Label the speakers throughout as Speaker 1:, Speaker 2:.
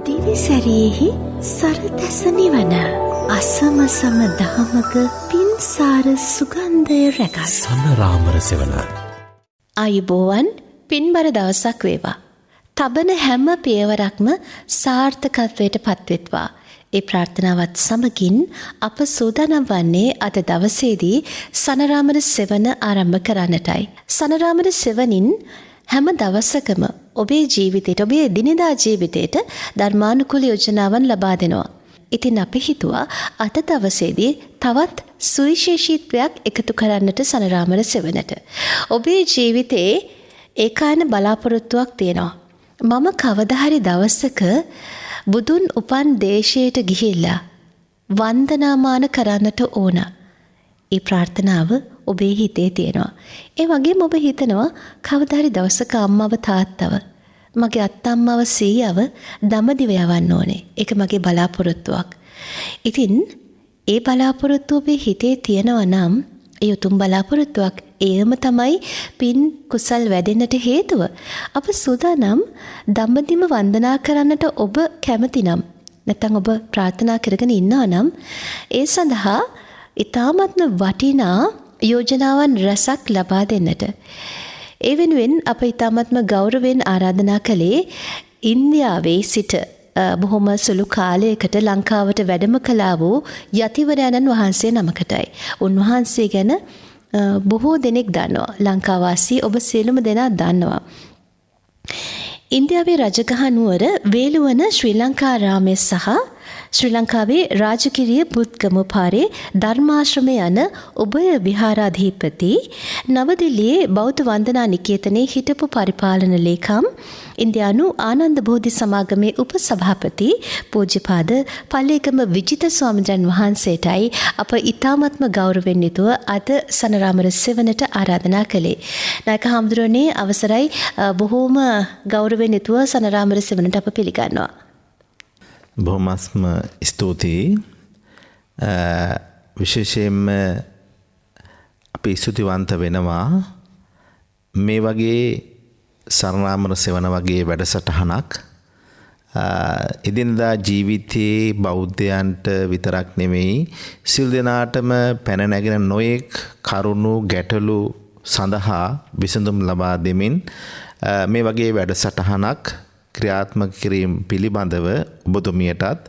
Speaker 1: දිවිසැරියෙහි සරදැස නිවන අසමසම දහමක පින්සාර සුගන්ධය රැගත්
Speaker 2: සනරාමර සෙවන
Speaker 1: ආයුබෝවන් පින්බර දවසක් වේවා. තබන හැම පියවරක්ම සාර්ථකත්වයට පත්වෙත්වා. ඒ ප්‍රාර්ථනාවත් සමගින් අප සූදානම් වන්නේ අද දවසේදී සනරාමර සෙවන ආරම්භ කරන්නටයි. සනරාමර සෙවනින් හැම දවසකම ඔබේ ජීවිතයට, ඔබේ දිනදා ජීවිතයට ධර්මානුකූල යෝජනාවන් ලබා දෙනවා. ඉතින් අපි හිතුවා අද දවසේදී තවත් සුවිශේෂීත්වයක් එකතු කරන්නට සනරාමර සෙවනට. ඔබේ ජීවිතේ ඒකායන බලාපොරොත්තුවක් තියෙනවා. මම කවදා හරි දවසක බුදුන් උපන් දේශයට ගිහිල්ලා වන්දනාමාන කරන්නට ඕන. ඒ ප්‍රාර්ථනාව ඔබේ හිතේ තියෙනවා. ඒ වගේම ඔබ හිතනවා කවදා හරි දවසක අම්මව තාත්තව, මගේ අත්තම්මව සීයව දඹදිව යවන්න ඕනේ. ඒක මගේ බලාපොරොත්තුවක්. ඉතින් ඒ බලාපොරොත්තුව ඔබේ හිතේ තියෙනවා නම් ඒ උතුම් බලාපොරොත්තුවක්. ඒම තමයි පින් කුසල් වැඩෙන්නට හේතුව. අප සූදානම් දඹදිව වන්දනා කරන්නට ඔබ කැමති නම්, නැත්නම් ඔබ ප්‍රාර්ථනා කරගෙන ඉන්නවා නම් ඒ සඳහා ඉතාමත්ම වටිනා යෝජනාවන් රැසක් ලබා දෙන්නට. ඒ වෙනුවෙන් අප ඉතාමත්ම ගෞරවයෙන් ආරාධනා කළේ ඉන්දියාවේ සිට බොහොම සුළු කාලයකට ලංකාවට වැඩම කළා වූ යතිවරයන්න් වහන්සේ නමකටයි. උන්වහන්සේ ගැන බොහෝ දෙනෙක් දන්නවා. ලංකාවාසී ඔබ සියලුම දෙනා දන්නවා. ඉන්දියාවේ රජගහ නුවර වේලුවන ශ්‍රී ලංකාරාමය සහ ශ්‍රී ලංකාවේ රාජකිරිය පුත්ගම පාරේ ධර්මාශ්‍රමය යන උභය විහාරාධිපති, නවදිල්ලියේ බෞද්ධ වන්දනා නිකේතනයේ හිටපු පරිපාලන ලේකම්, ඉන්දියානු ආනන්ද බෝධි සමාගමේ උපසභාපති පූජ්‍යපාද පල්ලේගම විජිත ස්වාමීන් වහන්සේටයි අප ඉතාමත්ම ගෞරවයෙන් යුතුව අද සනරාමර සෙවනට ආරාධනා කළේ. නායක හාමුදුරනේ අවසරයි, බොහෝම ගෞරවයෙන් යුතුව සනරාමර සෙවනට අප පිළිගන්නවා.
Speaker 2: බොහොමත්ම ස්තුතියි. විශේෂයෙන්ම අපි ස්තුතිවන්ත වෙනවා මේ වගේ සනරාමර සෙවන වගේ වැඩසටහනක් එදිනදා ජීවිතයේ බෞද්ධයන්ට විතරක් නෙමෙයි සිල් දෙනාටම පැන නැගෙන නොයෙක් කරුණු ගැටලු සඳහා විසඳුම් ලබා දෙමින් මේ වගේ වැඩසටහනක් ක්‍රියාත්මක කිරීම පිළිබඳව ඔබතුමියටත්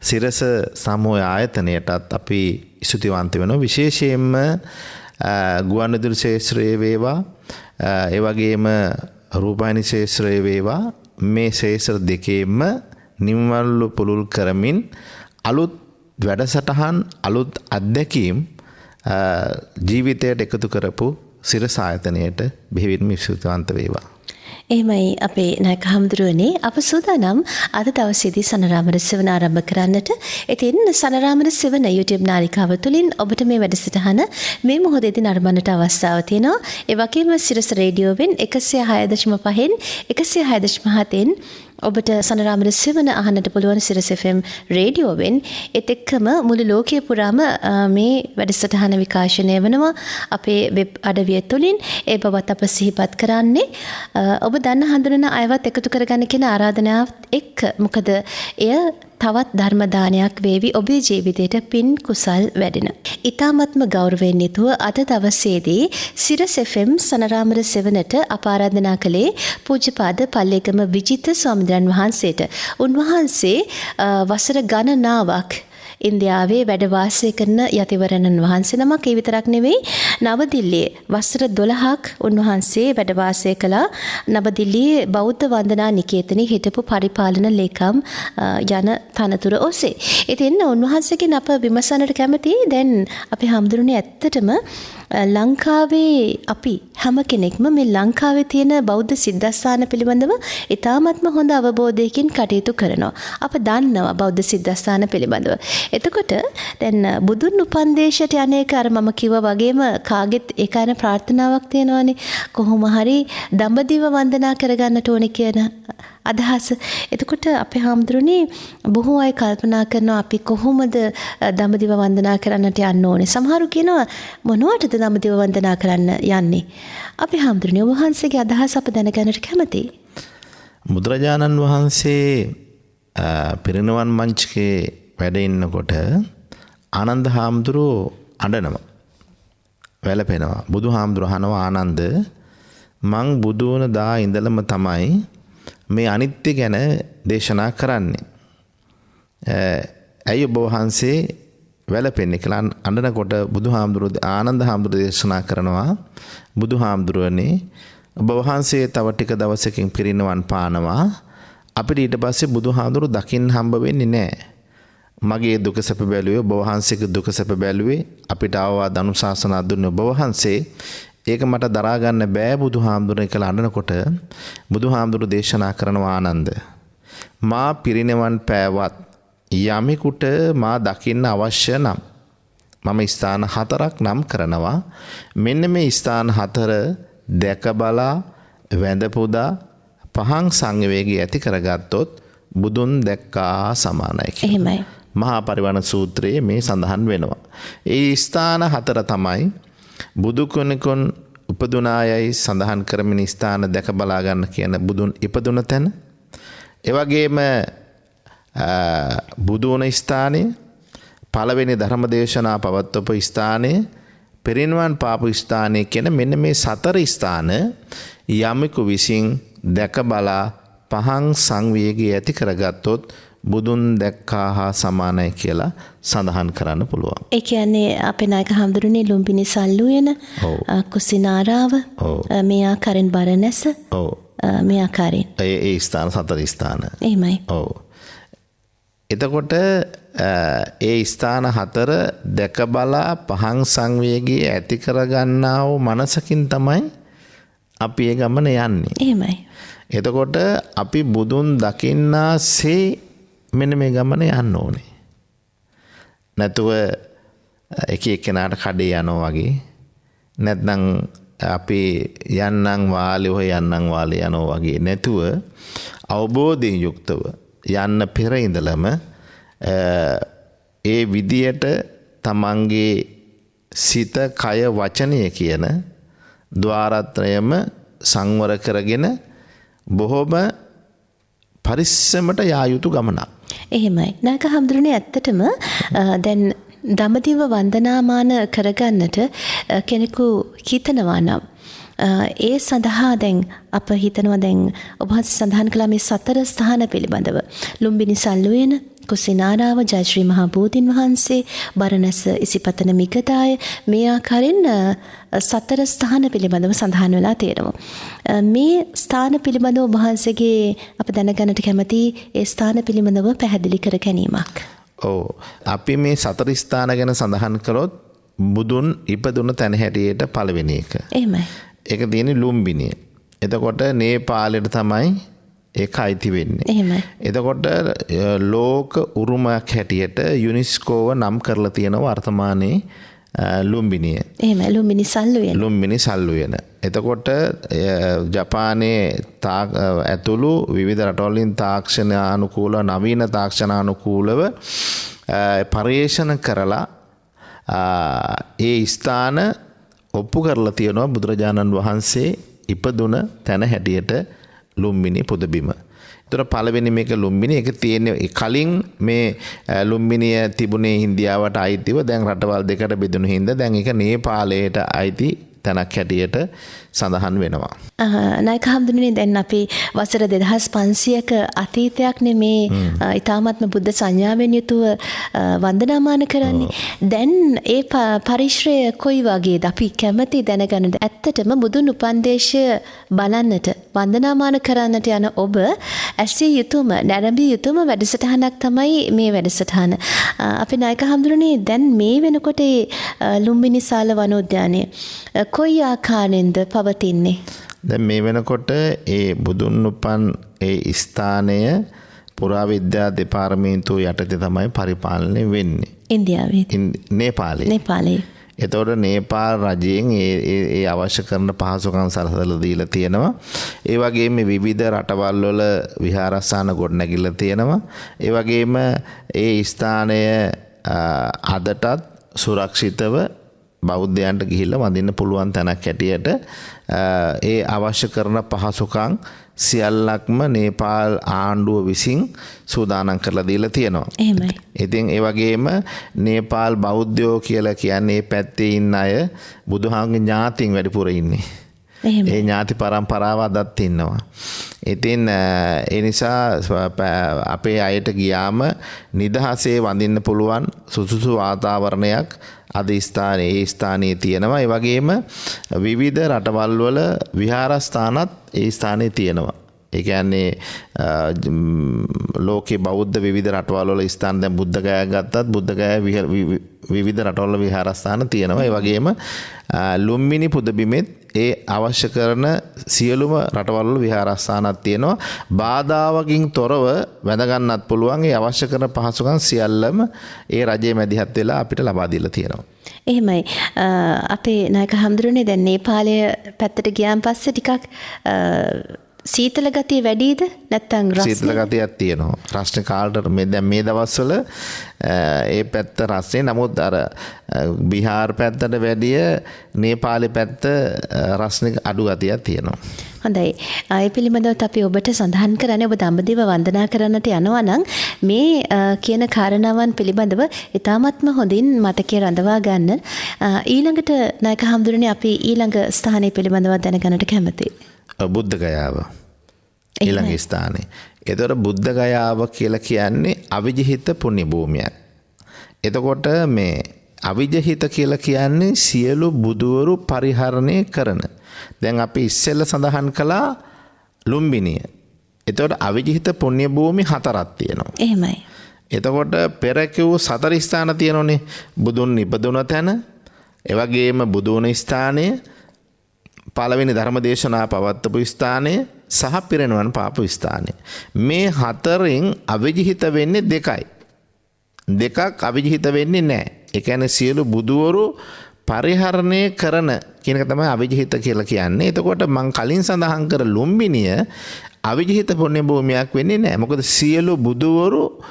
Speaker 2: සිරස සමූහ ආයතනයටත් අපි ස්තුතිවන්ත වෙනවා. විශේෂයෙන්ම ගුවන්විදුලි ශාස්ත්‍රයේ වේවා, ඒ වගේම රූපවාහිනී ශාස්ත්‍රයේ වේවා, මේ ශාස්ත්‍ර දෙකේම නිම්වල්ලු පුළුල් කරමින් අලුත් වැඩසටහන්, අලුත් අත්දැකීම් ජීවිතයට එකතු කරපු සිරස ආයතනයට බෙහෙවින්ම ස්තුතිවන්ත වේවා.
Speaker 1: එහෙමයි අපේ නායක හාමුදුරුවනේ, අප සූදානම් අද දවසේදී සනරාමර සෙවන ආරම්භ කරන්නට. ඉතින් සනරාමර සෙවන YouTube නාලිකාව තුළින් ඔබට මේ වැඩසටහන මේ මොහොතේදී නරඹන්නට අවස්ථාව තියෙනවා. ඒ වගේම සිරස රේඩියෝවෙන් 106.5න් 106.7න් ඔබට සනරාමර සෙවන අහන්නට පුළුවන්. සිරස FM රේඩියෝවෙන් ඒත් එක්කම මුළු ලෝකයේ පුරාම මේ වැඩසටහන විකාශනය වෙනවා අපේ වෙබ් අඩවිය තුළින්. ඒ බවත් අප සිහිපත් කරන්නේ ඔබ දන්න හඳුනන අයවත් එකතු කරගන්න කියන ආරාධනාවත් එක්ක. මොකද එය තවත් ධර්ම දානයක් වේවි ඔබේ ජීවිතයට පින් කුසල් වැඩෙන. ඉතාමත්ම ගෞරවයෙන් යුතුව අද දවසේදී සිරස FM සනරාමර සෙවනට අප ආරාධනා කළේ පූජ්‍යපාද පල්ලේගම විජිත ස්වාමීන් වහන්සේට. උන්වහන්සේ වසර ගණනාවක් ඉන්දියාවේ වැඩ වාසය කරන යතිවරණන් වහන්සේ නමක්. ඒ විතරක් නෙවෙයි, නවදිල්ලියේ වසර 12ක් උන්වහන්සේ වැඩ වාසය කළා. නවදිල්ලියේ බෞද්ධ වන්දනා නිකේතනයේ හිටපු පරිපාලන ලේකම් යන තනතුර ඔස්සේ. ඉතින් උන්වහන්සේගෙන් අප විමසන්නට කැමතියි. දැන් අපි හාමුදුරනේ ඇත්තටම ලංකාවේ අපි හැම කෙනෙක්ම මේ ලංකාවේ තියෙන බෞද්ධ සිද්ධාස්ථාන පිළිබඳව ඉතාමත්ම හොඳ අවබෝධයකින් කටයුතු කරනවා. අප දන්නවා බෞද්ධ සිද්ධාස්ථාන පිළිබඳව. එතකොට දැන් බුදුන් උපන්දේශයට යන එක අර මම කිව්වා වගේම කාගෙත් ඒකන ප්‍රාර්ථනාවක් තියෙනවානේ. කොහොම හරි දඹදිව වන්දනා කරගන්නට ඕනේ කියන අදහස. එතකොට අපේ හාමුදුරනේ බොහෝ අය කල්පනා කරනවා අපි කොහොමද දඹදිව වන්දනා කරන්නට යන්න ඕනේ. සමහරු කියනවා මොනවටද දඹදිව වන්දනා කරන්න යන්නේ. අපේ හාමුදුරනේ වහන්සේගේ අදහස අප දැනගන්නට කැමතියි.
Speaker 2: බුදුරජාණන් වහන්සේ පිරිනිවන් මංචකේ වැඩ ඉන්නකොට ආනන්ද හාමුදුරුවෝ අඬනවා. වැළපෙනවා. බුදු හාමුදුරුවෝ අහනවා ආනන්ද මං බුදු වුණ දා ඉඳලම තමයි මේ අනිත්‍ය ගැන දේශනා කරන්නේ. ඇයි ඔබ වහන්සේ වැළපෙන්නේ කියලා අඬනකොට බුදුහාමුදුරුවෝ ආනන්ද හාමුදුරුවෝ දේශනා කරනවා බුදු හාමුදුරුවනේ ඔබ වහන්සේ තව ටික දවසකින් පිරිනිවන් පානවා අපිට ඊට පස්සේ බුදුහාමුදුරුවෝ දකින්න හම්බ වෙන්නේ නැහැ. මගේ දුක සැප බැලුවේ ඔබ වහන්සේගේ දුක සැප බැලුවේ අපිට ආවාද අනුශාසනා දුන්නේ ඔබ වහන්සේ. ඒක මට දරා ගන්න බෑ බුදුහාමුදුරුවෝ කියලා අඬනකොට බුදුහාමුදුරුවෝ දේශනා කරනවා ආනන්ද මා පිරිනිවන් පෑවත් යමෙකුට මා දකින්න අවශ්‍ය නම් මම ස්ථාන 4ක් නම් කරනවා. මෙන්න මේ ස්ථාන 4 දැක බලා වැඳ පුදා පහන් සංවේගී ඇති කරගත්තොත් බුදුන් දැක්කා සමානයි කියලා.
Speaker 1: එහෙමයි.
Speaker 2: මහා පරිවර්ණ සූත්‍රයේ මේ සඳහන් වෙනවා. ඒ ස්ථාන 4 තමයි බුදු කෙනෙකුන් උපදුනායයි සඳහන් කරමින් ස්ථාන දැක බලා ගන්න කියන බුදුන් ඉපදුන තැන. ඒ වගේම බුදු වුණ ස්ථානයේ පළවෙනි ධර්ම දේශනා පවත්වපු ස්ථානයේ පිරිනිවන් පාපු ස්ථානයේ කියන මෙන්න මේ 4 ස්ථාන යමෙකු විසින් දැක බලා පහන් සංවේගී ඇති කරගත්තොත් බුදුන් දැක්කා හා සමානයි කියලා සඳහන් කරන්න පුළුවන්.
Speaker 1: ඒ කියන්නේ අපේ නායක හඳුරුනේ ලුම්බිනි සල්ලුයන කුසිනාරාව මේ ආකාරයෙන් බරණැස මේ ආකාරයෙන්
Speaker 2: ඒ ස්ථාන 4 ස්ථාන.
Speaker 1: එහෙමයි.
Speaker 2: ඔව්. එතකොට ඒ ස්ථාන 4 දැක බලා පහන් සංවේගී ඇති කරගන්නා වූ මනසකින් තමයි අපි ඒ ගමන යන්නේ.
Speaker 1: එහෙමයි.
Speaker 2: එතකොට අපි බුදුන් දකින්නාසේ මෙන්න මේ ගමන යන්න ඕනේ. නැතුව එක එක්කෙනාට කඩේ යනවා වගේ නැත්නම් අපි යන්නම් වාලේ හොය යන්නම් වාලේ යනවා වගේ නැතුව අවබෝධයෙන් යුක්තව යන්න පෙර ඉඳලම ඒ විදියට තමන්ගේ සිත කය වචනය කියන ద్వාරත්‍රයම සංවර කරගෙන බොහොම පරිස්සමට යා යුතු ගමනක්.
Speaker 1: එහෙමයි. නායක හඳුරුනේ ඇත්තටම දැන් දඹදිව වන්දනාමාන කරගන්නට කෙනෙකු හිතනවා නම් ඒ සඳහා දැන් අප හිතනවා දැන් ඔබ සඳහන් කළා මේ 4 ස්ථාන පිළිබඳව ලුම්බිනි සල්ලුයන කුසිනාරාව ජයශ්‍රී මහා බෝධින් වහන්සේ බරණැස ඉසිපතන මිගදාය මේ ආකාරයෙන් 4 ස්ථාන පිළිබඳව සඳහන් වෙලා තියෙනවා. මේ ස්ථාන පිළිබඳව ඔබ වහන්සේගේ අප දැනගන්නට කැමති ඒ ස්ථාන පිළිබඳව පැහැදිලි කර ගැනීමක්.
Speaker 2: ඔව්. අපි මේ 4 ස්ථාන ගැන සඳහන් කළොත් බුදුන් ඉපදුන තැන හැටියට පළවෙනි එක.
Speaker 1: එහෙමයි.
Speaker 2: ඒක තියෙන්නේ ලුම්බිනිය. එතකොට නේපාලෙට තමයි ඒක අයිති වෙන්නේ.
Speaker 1: එහෙමයි.
Speaker 2: එතකොට ලෝක උරුමයක් හැටියට යුනෙස්කෝව නම් කරලා තියෙනවා වර්තමානයේ ලුම්බිනිය.
Speaker 1: එහෙමයි. ලුම්බිනි සල්ලුයන.
Speaker 2: ලුම්බිනි සල්ලුයන. එතකොට ජපානයේ ඇතුළු විවිධ රටවලින් තාක්ෂණානුකූල නවීන තාක්ෂණානුකූලව පරිේෂණ කරලා ඒ ස්ථාන ඔප්පු කරලා තියෙනවා බුදුරජාණන් වහන්සේ ඉපදුන තැන හැටියට ලුම්බිනි පුදබිම. ඒතර පළවෙනි මේක ලුම්බිනි. ඒක තියෙන්නේ කලින් මේ ලුම්බිනිය තිබුණේ ඉන්දියාවට අයිතිව දැන් රටවල් දෙකට බෙදුණු හින්දා දැන් ඒක නේපාලයට අයිති තැනක් හැටියට සඳහන් වෙනවා.
Speaker 1: නායක හඳුනන්නේ දැන් අපි වසර 2500ක අතීතයක් නෙමේ ඊ타ත්ම බුද්ධ සංඥාවෙන් යුතුව වන්දනාමාන කරන්නේ. දැන් ඒ පරිශ්‍රය කොයි වගේද අපි කැමති දැනගන්න. ඇත්තටම බුදුන් උපන්දේශය බලන්නට වන්දනාමාන කරන්නට යන ඔබ ඇසිය යුතුම නැරඹිය යුතුම වැඩසටහනක් තමයි මේ වැඩසටහන. අපි නායක හඳුනන්නේ දැන් මේ වෙනකොට ලුම්බිනි සාල වනෝද්‍යානය කොයි ආකාරයෙන්ද පවතින්නේ?
Speaker 2: දැන් මේ වෙනකොට ඒ බුදුන් උපන් ඒ ස්ථානය පුරාවිද්‍යා දෙපාර්තමේන්තුව යටතේ තමයි පරිපාලනය වෙන්නේ.
Speaker 1: ඉන්දියාවේ. නේපාලේ.
Speaker 2: එතකොට නේපාල් රජයෙන් ඒ අවශ්‍ය කරන පහසුකම් සලසලා දීලා තියෙනවා. ඒ වගේම විවිධ රටවල් වල විහාරස්ථාන ගොඩනැගිලා තියෙනවා. ඒ වගේම ඒ ස්ථානය අදටත් සුරක්ෂිතව බෞද්ධයන්ට ගිහිල්ලා වඳින්න පුළුවන් තැනක් හැටියට ඒ අවශ්‍ය කරන පහසුකම් සියල්ලක්ම නේපාල් ආණ්ඩුව විසින් සූදානම් කරලා දීලා තියෙනවා.
Speaker 1: එහෙමයි.
Speaker 2: ඉතින් ඒ වගේම නේපාල් බෞද්ධයෝ කියලා කියන්නේ පැත්තේ ඉන්න අය බුදුහාමුදුරන්ගේ ඥාතීන් වැඩිපුර ඉන්නේ. ඒ ඥාති පරම්පරාව අදත් ඉන්නවා. ඉතින් ඒ නිසා අපේ අයට ගියාම නිදහසේ වඳින්න පුළුවන් සුසුසු වාතාවරණයක් අද ඒ ස්ථානයේ තියෙනවා. ඒ වගේම විවිධ රටවල් වල විහාරස්ථානත් ඒ ස්ථානයේ තියෙනවා. ඒ කියන්නේ ලෝකේ බෞද්ධ විවිධ රටවල් වල ස්ථාන දැන් බුද්ධ ගයා ගත්තත් බුද්ධ ගයා විවිධ රටවල් විහාරස්ථාන තියෙනවා. ඒ වගේම ලුම්බිනි පුදබිමෙත් ඒ අවශ්‍ය කරන සියලුම රටවල් වල විහාරස්ථානක් තියෙනවා. බාධාවකින් තොරව වැඳ ගන්නත් පුළුවන්. ඒ අවශ්‍ය කරන පහසුකම් සියල්ලම ඒ රජයේ මැදිහත් වෙලා අපිට ලබා දීලා තියෙනවා.
Speaker 1: එහෙමයි. අපේ නායක හඳුරන්නේ දැන් නේපාලය පැත්තට ගියාන් පස්සේ ටිකක් සීතල ගතිය වැඩිද නැත්නම් රස්නේ?
Speaker 2: සීතල ගතියක් තියෙනවා. රස්නේ කාලට දැන් මේ දවස්වල ඒ පැත්ත රස්නේ. නමුත් අර බිහාර පැත්තට වැඩිය නේපාලේ පැත්ත රස්නේ අඩු ගතියක් තියෙනවා.
Speaker 1: හොඳයි. ඒ පිළිබඳව අපි ඔබට සඳහන් කරන්නේ ඔබ දඹදිව වන්දනා කරන්නට යනවා නම් මේ කියන කාරණාවන් පිළිබඳව ඉතාමත්ම හොඳින් මතකයේ රඳවා ගන්න. ඊළඟට නායක හඳුරන්නේ අපි ඊළඟ ස්ථානය පිළිබඳව දැනගන්නට කැමතියි.
Speaker 2: බුද්ධ ගයාව ඊළඟ ස්ථානේ. එතකොට බුද්ධ ගයාව කියලා කියන්නේ අවිජහිත පුණ්‍ය භූමියක්. එතකොට මේ අවිජහිත කියලා කියන්නේ සියලු බුදුවරු පරිහරණය කරන. දැන් අපි ඉස්සෙල්ල සඳහන් කළා ලුම්බිනිය. එතකොට අවිජහිත පුණ්‍ය භූමි 4ක් තියෙනවා.
Speaker 1: එහෙමයි.
Speaker 2: එතකොට පෙර කිව් 4 ස්ථාන තියෙනෝනේ. බුදුන් ඉපදුන තැන, ඒ වගේම බුදුන ස්ථානය, පළවෙනි ධර්මදේශනා පවත්වපු ස්ථානය සහ පිරිනිවන් පාපු ස්ථානය. මේ 4න් අවිජහිත වෙන්නේ 2යි. 2ක් අවිජහිත වෙන්නේ නැහැ. ඒ කියන්නේ සියලු බුදුවරු පරිහරණය කරන කියන එක තමයි අවිජහිත කියලා කියන්නේ. එතකොට මම කලින් සඳහන් කර ලුම්බිනිය අවිජහිත පුණ්‍ය භූමියක් වෙන්නේ නැහැ. මොකද සියලු බුදුවරු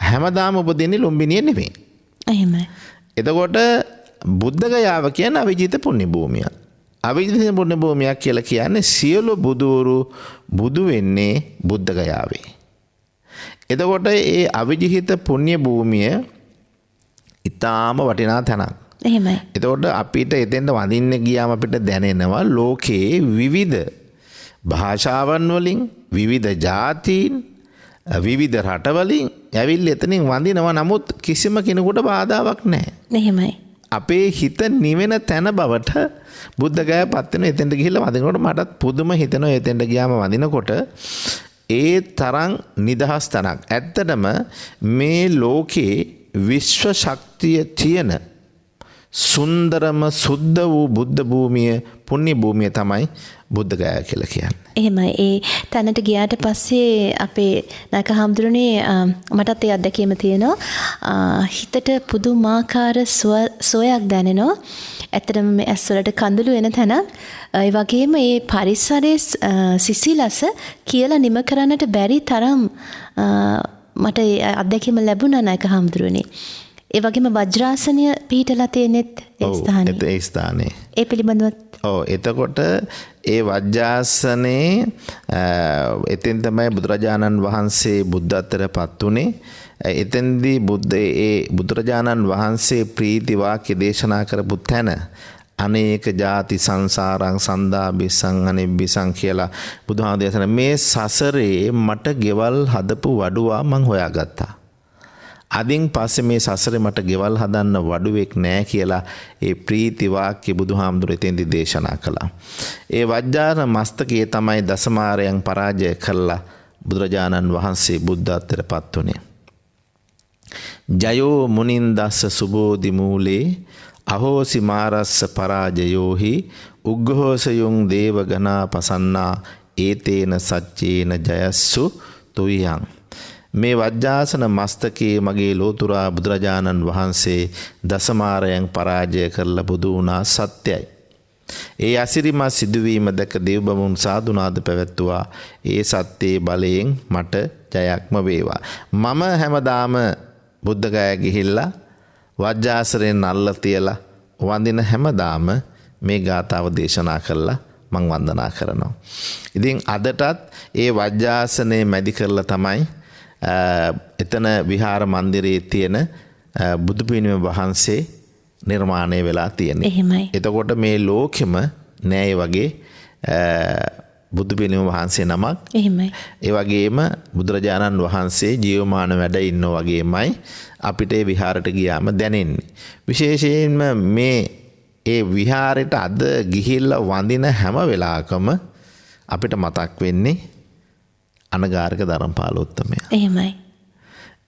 Speaker 2: හැමදාම උපදින්නේ ලුම්බිනිය නෙමෙයි.
Speaker 1: එහෙමයි.
Speaker 2: එතකොට බුද්ධ ගයාව කියන්නේ අවිජහිත පුණ්‍ය භූමියක්. අවිජහිත පුණ්‍ය භූමියක් කියලා කියන්නේ සියලු බුදුවරු බුදු වෙන්නේ බුද්ධ ගයාවේ. එතකොට ඒ අවිජහිත පුණ්‍ය භූමිය ඊටාම වටිනා තැනක්.
Speaker 1: එහෙමයි.
Speaker 2: එතකොට අපිට එතෙන්ට වඳින්න ගියාම අපිට දැනෙනවා ලෝකේ විවිධ භාෂාවන් වලින් විවිධ ජාතීන් විවිධ රටවලින් ඇවිල්ලා එතනින් වඳිනවා. නමුත් කිසිම කෙනෙකුට බාධාවක් නැහැ.
Speaker 1: එහෙමයි.
Speaker 2: අපේ හිත නිවෙන තැන බවට බුද්ධ ගයා පත් වෙන එතෙන්ට ගිහිල්ලා වඳිනකොට මටත් පුදුම හිතෙනවා. එතෙන්ට ගියාම වඳිනකොට ඒ තරම් නිදහස් තැනක්. ඇත්තටම මේ ලෝකේ විශ්ව ශක්තිය තියෙන සුන්දරම සුද්ධ වූ බුද්ධ භූමිය පුණ්‍ය භූමිය තමයි බුද්ධ ගයා කියලා කියන්නේ.
Speaker 1: එහෙමයි. ඒ තැනට ගියාට පස්සේ අපේ නායක හඳුරන්නේ මටත් ඒ අත්දැකීම තියෙනවා. හිතට පුදුමාකාර සුවයක් දැනෙනවා. ඇත්තටම මේ ඇස් වලට කඳුළු එන තැනක්. ඒ වගේම මේ පරිසරයේ සිසිලස කියලා නිම කරන්නට බැරි තරම් මට අත්දැකීම ලැබුණා නායක හඳුරන්නේ. ඒ වගේම වජ්‍රාසනය පිහිටලා තියෙනෙත් ඒ ස්ථානේ.
Speaker 2: ඒ ස්ථානේ.
Speaker 1: ඒ පිළිබඳව
Speaker 2: එතකොට ඒ වජ්‍රාසනේ එතෙන් තමයි බුදුරජාණන් වහන්සේ බුද්ධත්වයට පත් උනේ. එතෙන්දී බුදුරජාණන් වහන්සේ ප්‍රීති වාක්‍ය දේශනා කරපු තැන අනේක ಜಾති සංසාරං සන්දාබිසං අනිබ්බිසං කියලා බුදුහාමුදුරුවෝ දේශනා මේ සසරේ මට ගෙවල් හදපු වඩුවා මං හොයාගත්තා. අදින් පස්සේ මේ සසරේ මට ගෙවල් හදන්න වඩුවෙක් නැහැ කියලා ඒ ප්‍රීති වාක්‍ය බුදුහාමුදුරුවෝ එතෙන්දී දේශනා කළා. ඒ වජ්ජාන මස්තකයේ තමයි දසමාරයන් පරාජය කළා බුදුරජාණන් වහන්සේ බුද්ධත්වයට පත් උනේ. ජයෝ මුනින්දස්ස සුබෝධි මූලේ අහෝසි මාරස්ස පරාජයෝහි උග්ඝෝසයුං දේවගනා පසන්නා ඒතේන සච්චේන ජයස්සු තුයං. මේ වජ්ජාසන මස්තකයේ මගේ ලෝතුරා බුදුරජාණන් වහන්සේ දසමාරයන් පරාජය කරලා බුදු වුණා සත්‍යයි. ඒ අසිරිමත් සිදුවීම දැක දෙව්බමුන් සාදුනාද පැවැත්තුවා. ඒ සත්‍යයේ බලයෙන් මට ජයක්ම වේවා. මම හැමදාම බුද්ධ ගයා ගිහිල්ලා වජ්ජාසරයෙන් අල්ල තියලා වඳින හැමදාම මේ ගාථාව දේශනා කළා මං වන්දනා කරනවා. ඉතින් අදටත් ඒ වජ්ජාසනයේ මැදි කරලා තමයි එතන විහාර මන්දිරයේ තියෙන බුදු පිළිම වහන්සේ නිර්මාණය වෙලා තියෙන්නේ.
Speaker 1: එහෙමයි.
Speaker 2: එතකොට මේ ලෝකෙම නෑ වගේ බුදු පිළිම වහන්සේ නමක්.
Speaker 1: එහෙමයි.
Speaker 2: ඒ වගේම බුදුරජාණන් වහන්සේ ජීවමාන වැඩ ඉන්නෝ වගේමයි අපිට ඒ විහාරයට ගියාම දැනෙන්නේ. විශේෂයෙන්ම මේ ඒ විහාරයට අද ගිහිල්ලා වඳින හැම වෙලාවකම අපිට මතක් වෙන්නේ අනගාരിക ධර්මපාලෝත්තමයා.
Speaker 1: එහෙමයි.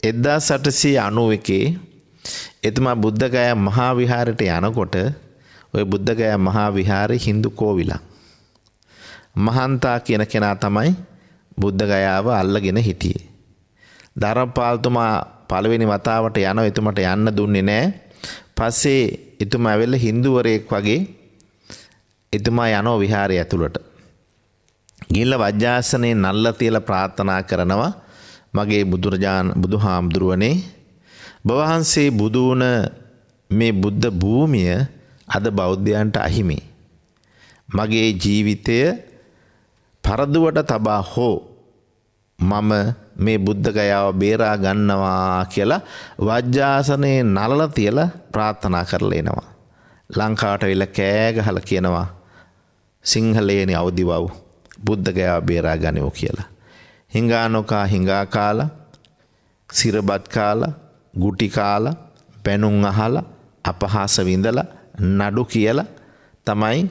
Speaker 2: 1891 එතුමා බුද්ධගයා මහා විහාරයට යනකොට ওই බුද්ධගයා මහා විහාරේ හින්දු කෝවිලක් මහන්තා කියන කෙනා තමයි බුද්ධගයාව අල්ලගෙන හිටියේ. ධර්මපාලතුමා පළවෙනි වතාවට යනවා එතුමට යන්න දුන්නේ නැහැ. පස්සේ එතුමා ඇවිල්ලා හින්දුවරයෙක් වගේ එතුමා යනවා විහාරය ඇතුළට. ගිහිල්ලා වජ්ජාසනේ නල්ල තියලා ප්‍රාර්ථනා කරනවා මගේ බුදුහාමුදුරුවනේ බවහන්සේ බුදු වුණ මේ බුද්ධ භූමිය අද බෞද්ධයන්ට අහිමි. මගේ ජීවිතය පරදුවට තබා හෝ මම මේ බුද්ධගයාව බේරා ගන්නවා කියලා වජ්ජාසනේ නලල තියලා ප්‍රාර්ථනා කරලා එනවා. ලංකාවට වෙලා කෑ ගහලා කියනවා සිංහලයනි අවදිවව් බුද්ධගයාව බේරා ගනිමු කියලා. හිඟා නොකා හිඟා කාලා සිරබත් කාලා ගුටි කාලා පැනුම් අහලා අපහාස විඳලා නඩු කියලා තමයි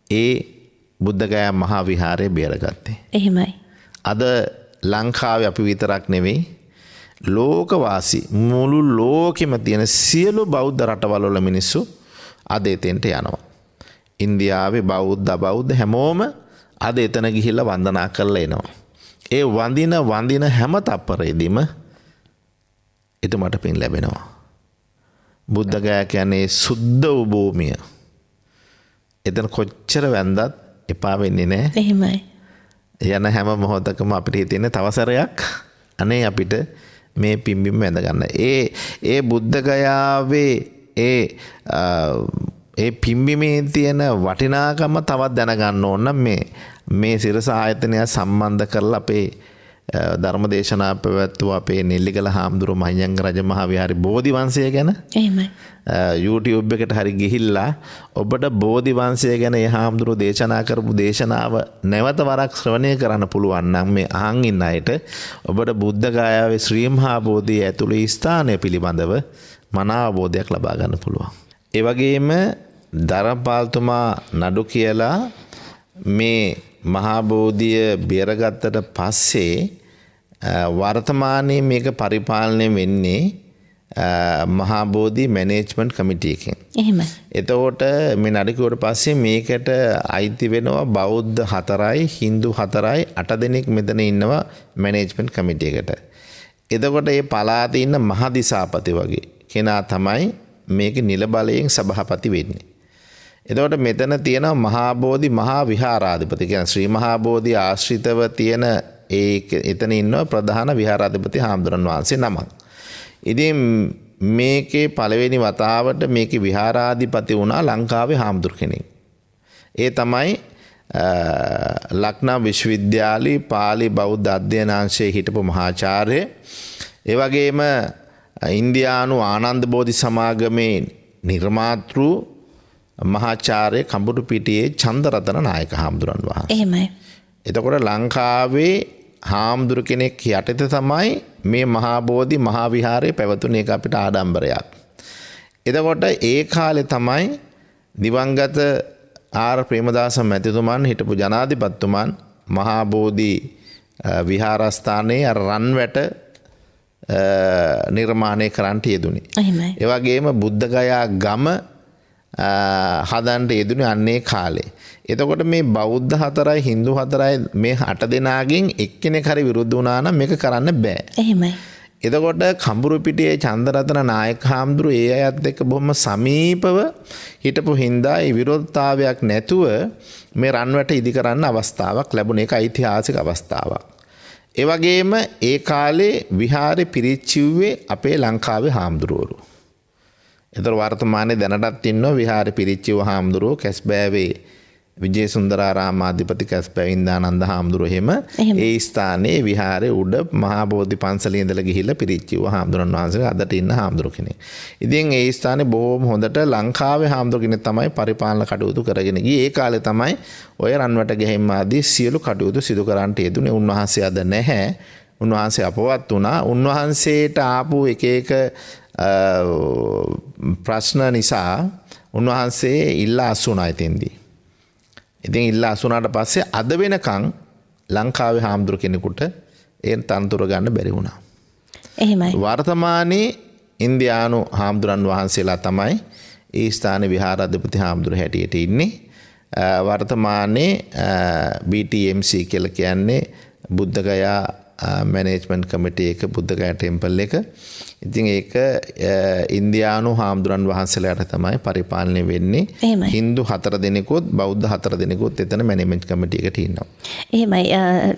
Speaker 2: ඒ බුද්ධගයා මහා විහාරය බේරගත්තේ.
Speaker 1: එහෙමයි.
Speaker 2: අද ලංකාවේ අපි විතරක් නෙවෙයි ලෝකවාසී මුළු ලෝකෙම තියෙන සියලු බෞද්ධ රටවල් වල මිනිස්සු අද එතෙන්ට යනවා. ඉන්දියාවේ බෞද්ධ හැමෝම අද එතන ගිහිල්ලා වන්දනා කරලා එනවා. ඒ වඳින හැම තප්පරෙදිම එතුමට පින් ලැබෙනවා. බුද්ධගයා කියන්නේ සුද්ධ වූ භූමිය. එතන කොච්චර වැන්දත් එපා වෙන්නේ නැහැ.
Speaker 1: එහෙමයි.
Speaker 2: යන හැම මොහොතකම අපිට හිතෙන තවසරයක් අනේ අපිට මේ පිම්බිම වැඳ ගන්න. ඒ බුද්ධගයාවේ ඒ පිම්බිමේ තියෙන වටිනාකම තවත් දැනගන්න ඕන මේ සිරස ආයතනය සම්බන්ධ කරලා අපේ ධර්මදේශනා පැවැත්වුව අපේ නෙල්ලිගල හාමුදුරුවෝ මහියංග රජ මහා විහාරේ බෝධි වංශය ගැන
Speaker 1: එහෙමයි.
Speaker 2: YouTube එකට හරි ගිහිල්ලා ඔබට බෝධි වංශය ගැන ඒ හාමුදුරුවෝ දේශනා කරපු දේශනාව නැවත වරක් ශ්‍රවණය කරන්න පුළුවන් නම් මේ අහන් ඉන්න අයට ඔබට බුද්ධගයාවේ ශ්‍රී මහා බෝධිය ඇතුළේ ස්ථානය පිළිබඳව මනා අවබෝධයක් ලබා ගන්න පුළුවන්. ඒ වගේම ධර්මපාලතුමා නඩු කියලා මේ මහා බෝධිය බේරගත්තට පස්සේ වර්තමානයේ මේක පරිපාලනය වෙන්නේ මහා බෝධි මැනේජ්මන්ට් කමිටි එකෙන්.
Speaker 1: එහෙමයි.
Speaker 2: එතකොට මේ නඩුවට පස්සේ මේකට අයිති වෙනවා බෞද්ධ 4යි හින්දු 4යි 8 දෙනෙක් මෙතන ඉන්නවා මැනේජ්මන්ට් කමිටි එකට. එතකොට මේ පළාතේ ඉන්න මහදිසාපති වගේ කෙනා තමයි මේකේ නිල බලයෙන් සභාපති වෙන්නේ. එතකොට මෙතන තියෙනවා මහා බෝධි මහා විහාරාධිපති කියන ශ්‍රී මහා බෝධි ආශ්‍රිතව තියෙන එතන ඉන්නවා ප්‍රධාන විහාරාධිපති හාමුදුරන් වහන්සේ නමක්. ඉතින් මේකේ පළවෙනි වතාවට මේකේ විහාරාධිපති වුණා ලංකාවේ හාමුදුර කෙනෙක්. ඒ තමයි ලක්නා විශ්වවිද්‍යාලයේ පාලි බෞද්ධ අධ්‍යයනාංශයේ හිටපු මහාචාර්ය. ඒ වගේම ඉන්දියානු ආනන්ද බෝධි සමාගමේ නිර්මාතෘ මහාචාර්ය කඹුරුපිටියේ චන්දරතන නායක හාමුදුරන් වහන්සේ.
Speaker 1: එහෙමයි.
Speaker 2: එතකොට ලංකාවේ හාමුදුර කෙනෙක් යටතේ තමයි මේ මහා බෝධි මහා විහාරය පැවතුනේ. ඒක අපිට ආඩම්බරයක්. එතකොට ඒ කාලේ තමයි දිවංගත ආර් ප්‍රේමදාස මැතිතුමන් හිටපු ජනාධිපතිතුමන් මහා බෝධි විහාරස්ථානයේ රන්වැට නිර්මාණය කරන්නට යෙදුනේ.
Speaker 1: එහෙමයි.
Speaker 2: ඒ වගේම බුද්ධගයා ගම හදන්ට යෙදුනේ අන්නේ කාලේ. එතකොට මේ බෞද්ධ 4යි හින්දු 4යි මේ 8 දෙනාගෙන් එක්කෙනෙක් හරි විරුද්ධ වුණා නම් මේක කරන්න බෑ.
Speaker 1: එහෙමයි.
Speaker 2: එතකොට කඹුරුපිටියේ චන්දරතන නායක හාමුදුරු ඒ අයත් එක්ක බොහොම සමීපව හිටපු හින්දා ඒ විරෝධතාවයක් නැතුව මේ රන්වැට ඉදි කරන්න අවස්ථාවක් ලැබුණ එක ඓතිහාසික අවස්ථාවක්. ඒ වගේම ඒ කාලේ විහාරේ පිරිච්චිව්වේ අපේ ලංකාවේ හාමුදුරුවරු. ඒතර වර්තමානයේ දැනටත් ඉන්නවා විහාරේ පිරිච්චිව හාමුදුරුවෝ කැස්බෑවේ විජේසුන්දරාරාමාධිපති කැස්පැවින්දානන්ද හාමුදුරුවෝ එහෙම ඒ ස්ථානයේ විහාරයේ උඩ මහා බෝධි පන්සලේ ඉඳලා ගිහිල්ලා පිරිච්චිව හාමුදුරන් වහන්සේ අදට ඉන්න හාමුදුරුවෝ කෙනෙක්. ඉතින් ඒ ස්ථානේ බොහොම හොඳට ලංකාවේ හාමුදුරුවෝ කෙනෙක් තමයි පරිපාලන කටයුතු කරගෙන ගියේ. ඒ කාලේ තමයි ඔය රන්වට ගැහිම් ආදී සියලු කටයුතු සිදු කරන්නට යෙදුනේ. උන්වහන්සේ අද නැහැ. උන්වහන්සේ අපවත් වුණා. උන්වහන්සේට ආපු එක එක ප්‍රශ්න නිසා උන්වහන්සේ ඉල්ලා අසුණා ඉතින්දී. ඉතින් ඉල්ලා අසුණාට පස්සේ අද වෙනකන් ලංකාවේ හාමුදුරු කෙනෙකුට ඒ තනතුර ගන්න බැරි වුණා.
Speaker 1: එහෙමයි.
Speaker 2: වර්තමානයේ ඉන්දියානු හාමුදුරන් වහන්සේලා තමයි ඒ ස්ථානයේ විහාරාධිපති හාමුදුරු හැටියට ඉන්නේ. වර්තමානයේ BTMC කියලා කියන්නේ බුද්ධගයා මැනේජ්මන්ට් කමිටි එක බුද්ධගයා ටෙම්පල් එක. ඉතින් ඒක ඉන්දියානු හාමුදුරන් වහන්සේලාට තමයි පරිපාලනය වෙන්නේ. හින්දු 4 දෙනෙකුත් බෞද්ධ 4 දෙනෙකුත් එතන මැනේජ්මන්ට් කමිටි එකට ඉන්නවා.
Speaker 1: එහෙමයි.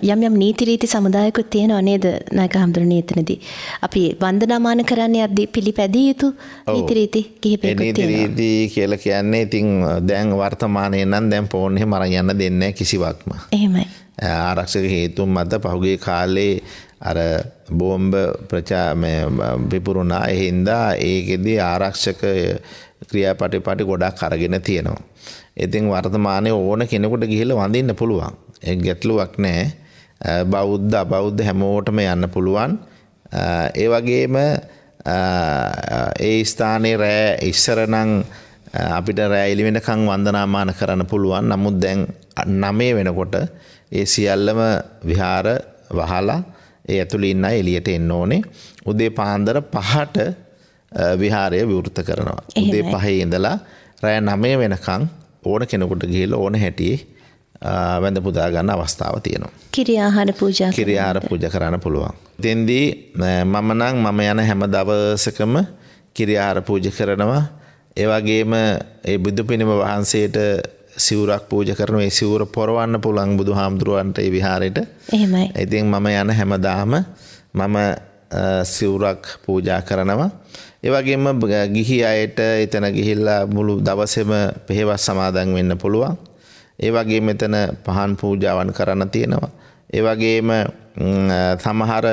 Speaker 1: යම් යම් නීති රීති සමුදායකුත් තියෙනවා නේද නායක හාමුදුරනේ එතනදී. අපි වන්දනාමාන කරන්නේ යද්දී පිළිපැදිය යුතු නීති රීති කිහිපයකුත් තියෙනවා.
Speaker 2: නීති රීති කියලා කියන්නේ ඉතින් දැන් වර්තමානයේ නම් දැන් ෆෝන් එහෙම අරන් යන්න දෙන්නේ නැහැ කිසිවක්ම.
Speaker 1: එහෙමයි.
Speaker 2: ආරක්ෂක හේතුන් මත පහුගිය කාලේ අර බෝම්බ විපුරුණා. ඒ හින්දා ඒකෙදී ආරක්ෂක ක්‍රියාපටිපාටි ගොඩක් අරගෙන තියෙනවා. ඉතින් වර්තමානයේ ඕන කෙනෙකුට ගිහිල්ලා වඳින්න පුළුවන්. ඒක ගැටලුවක් නැහැ. බෞද්ධ අබෞද්ධ හැමෝටම යන්න පුළුවන්. ඒ වගේම ඒ ස්ථානයේ රෑ ඉස්සර නම් අපිට රෑ එළි වෙනකන් වන්දනාමාන කරන්න පුළුවන්. නමුත් දැන් 9 වෙනකොට ඒ සියල්ලම විහාර වහලා ඒ ඇතුළේ ඉන්න අය එළියට එන්න ඕනේ. උදේ පාන්දර 5ට විහාරය විවෘත කරනවා. උදේ 5 ඉඳලා රෑ 9 වෙනකන් ඕන කෙනෙකුට ගිහිල්ලා ඕන හැටියේ වැඳ පුදා ගන්න අවස්ථාව තියෙනවා.
Speaker 1: කිරි ආහාර පූජා
Speaker 2: කරන්න පුළුවන්. ඉතින්දී මම යන හැම දවසකම කිරි ආහාර පූජා කරනවා. ඒ වගේම ඒ බුදු පිළිම වහන්සේට සිවුරක් පූජා කරනවා. ඒ සිවුර පොරවන්න පුළුවන් බුදුහාමුදුරුවන්ට ඒ විහාරෙට.
Speaker 1: එහෙමයි.
Speaker 2: ඉතින් මම යන හැමදාම මම සිවුරක් පූජා කරනවා. ඒ වගේම ගිහි අයට එතන ගිහිල්ලා මුළු දවසේම පෙහෙවස් සමාදන් වෙන්න පුළුවන්. ඒ වගේම එතන පහන් පූජාවන් කරන්න තියෙනවා. ඒ වගේම සමහර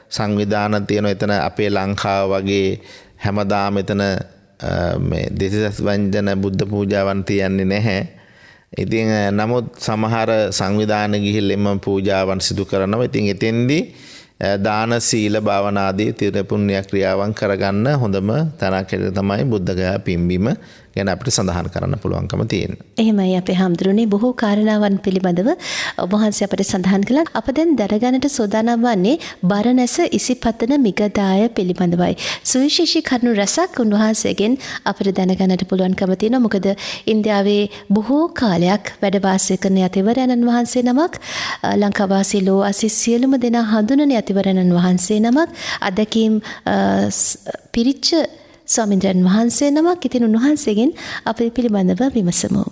Speaker 2: සංවිධාන තියෙනවා. එතන අපේ ලංකාව වගේ හැමදාම එතන මේ දෙසිදස් වංජන බුද්ධ පූජාවන් තියන්නේ නැහැ. ඉතින් නමුත් සමහර සංවිධාන ගිහිල්ලා එම පූජාවන් සිදු කරනවා. ඉතින් එතෙන්දී දාන සීල භාවනා ආදී තිර පුණ්‍ය ක්‍රියාවන් කරගන්න හොඳම තැනක් තමයි බුද්ධගයා පිම්බීම ගැන අපිට සඳහන් කරන්න පුළුවන්කම තියෙනවා.
Speaker 1: එහෙමයි අපේ හාමුදුරනේ බොහෝ කාරණාවන් පිළිබඳව ඔබ වහන්සේ අපිට සඳහන් කළා. අප දැන් දරගන්නට සූදානම් වන්නේ බරණැස ඉසිපතන මිගදාය පිළිබඳවයි. සුවිශේෂී කරුණු රසක් උන්වහන්සේගෙන් අපිට දැනගන්නට පුළුවන්කම තියෙනවා. මොකද ඉන්දියාවේ බොහෝ කාලයක් වැඩ වාසය කරන යතිවරයන්න් වහන්සේ නමක්, ලංකාවාසී ලෝ අසී සියලුම දෙනා හඳුනන යතිවරයන්න් වහන්සේ නමක්, අදකීම් පිරිච්ච ස්වාමීන් වහන්සේ නමක්. ඉතින් උන්වහන්සේගෙන් අපි පිළිබඳව විමසමු.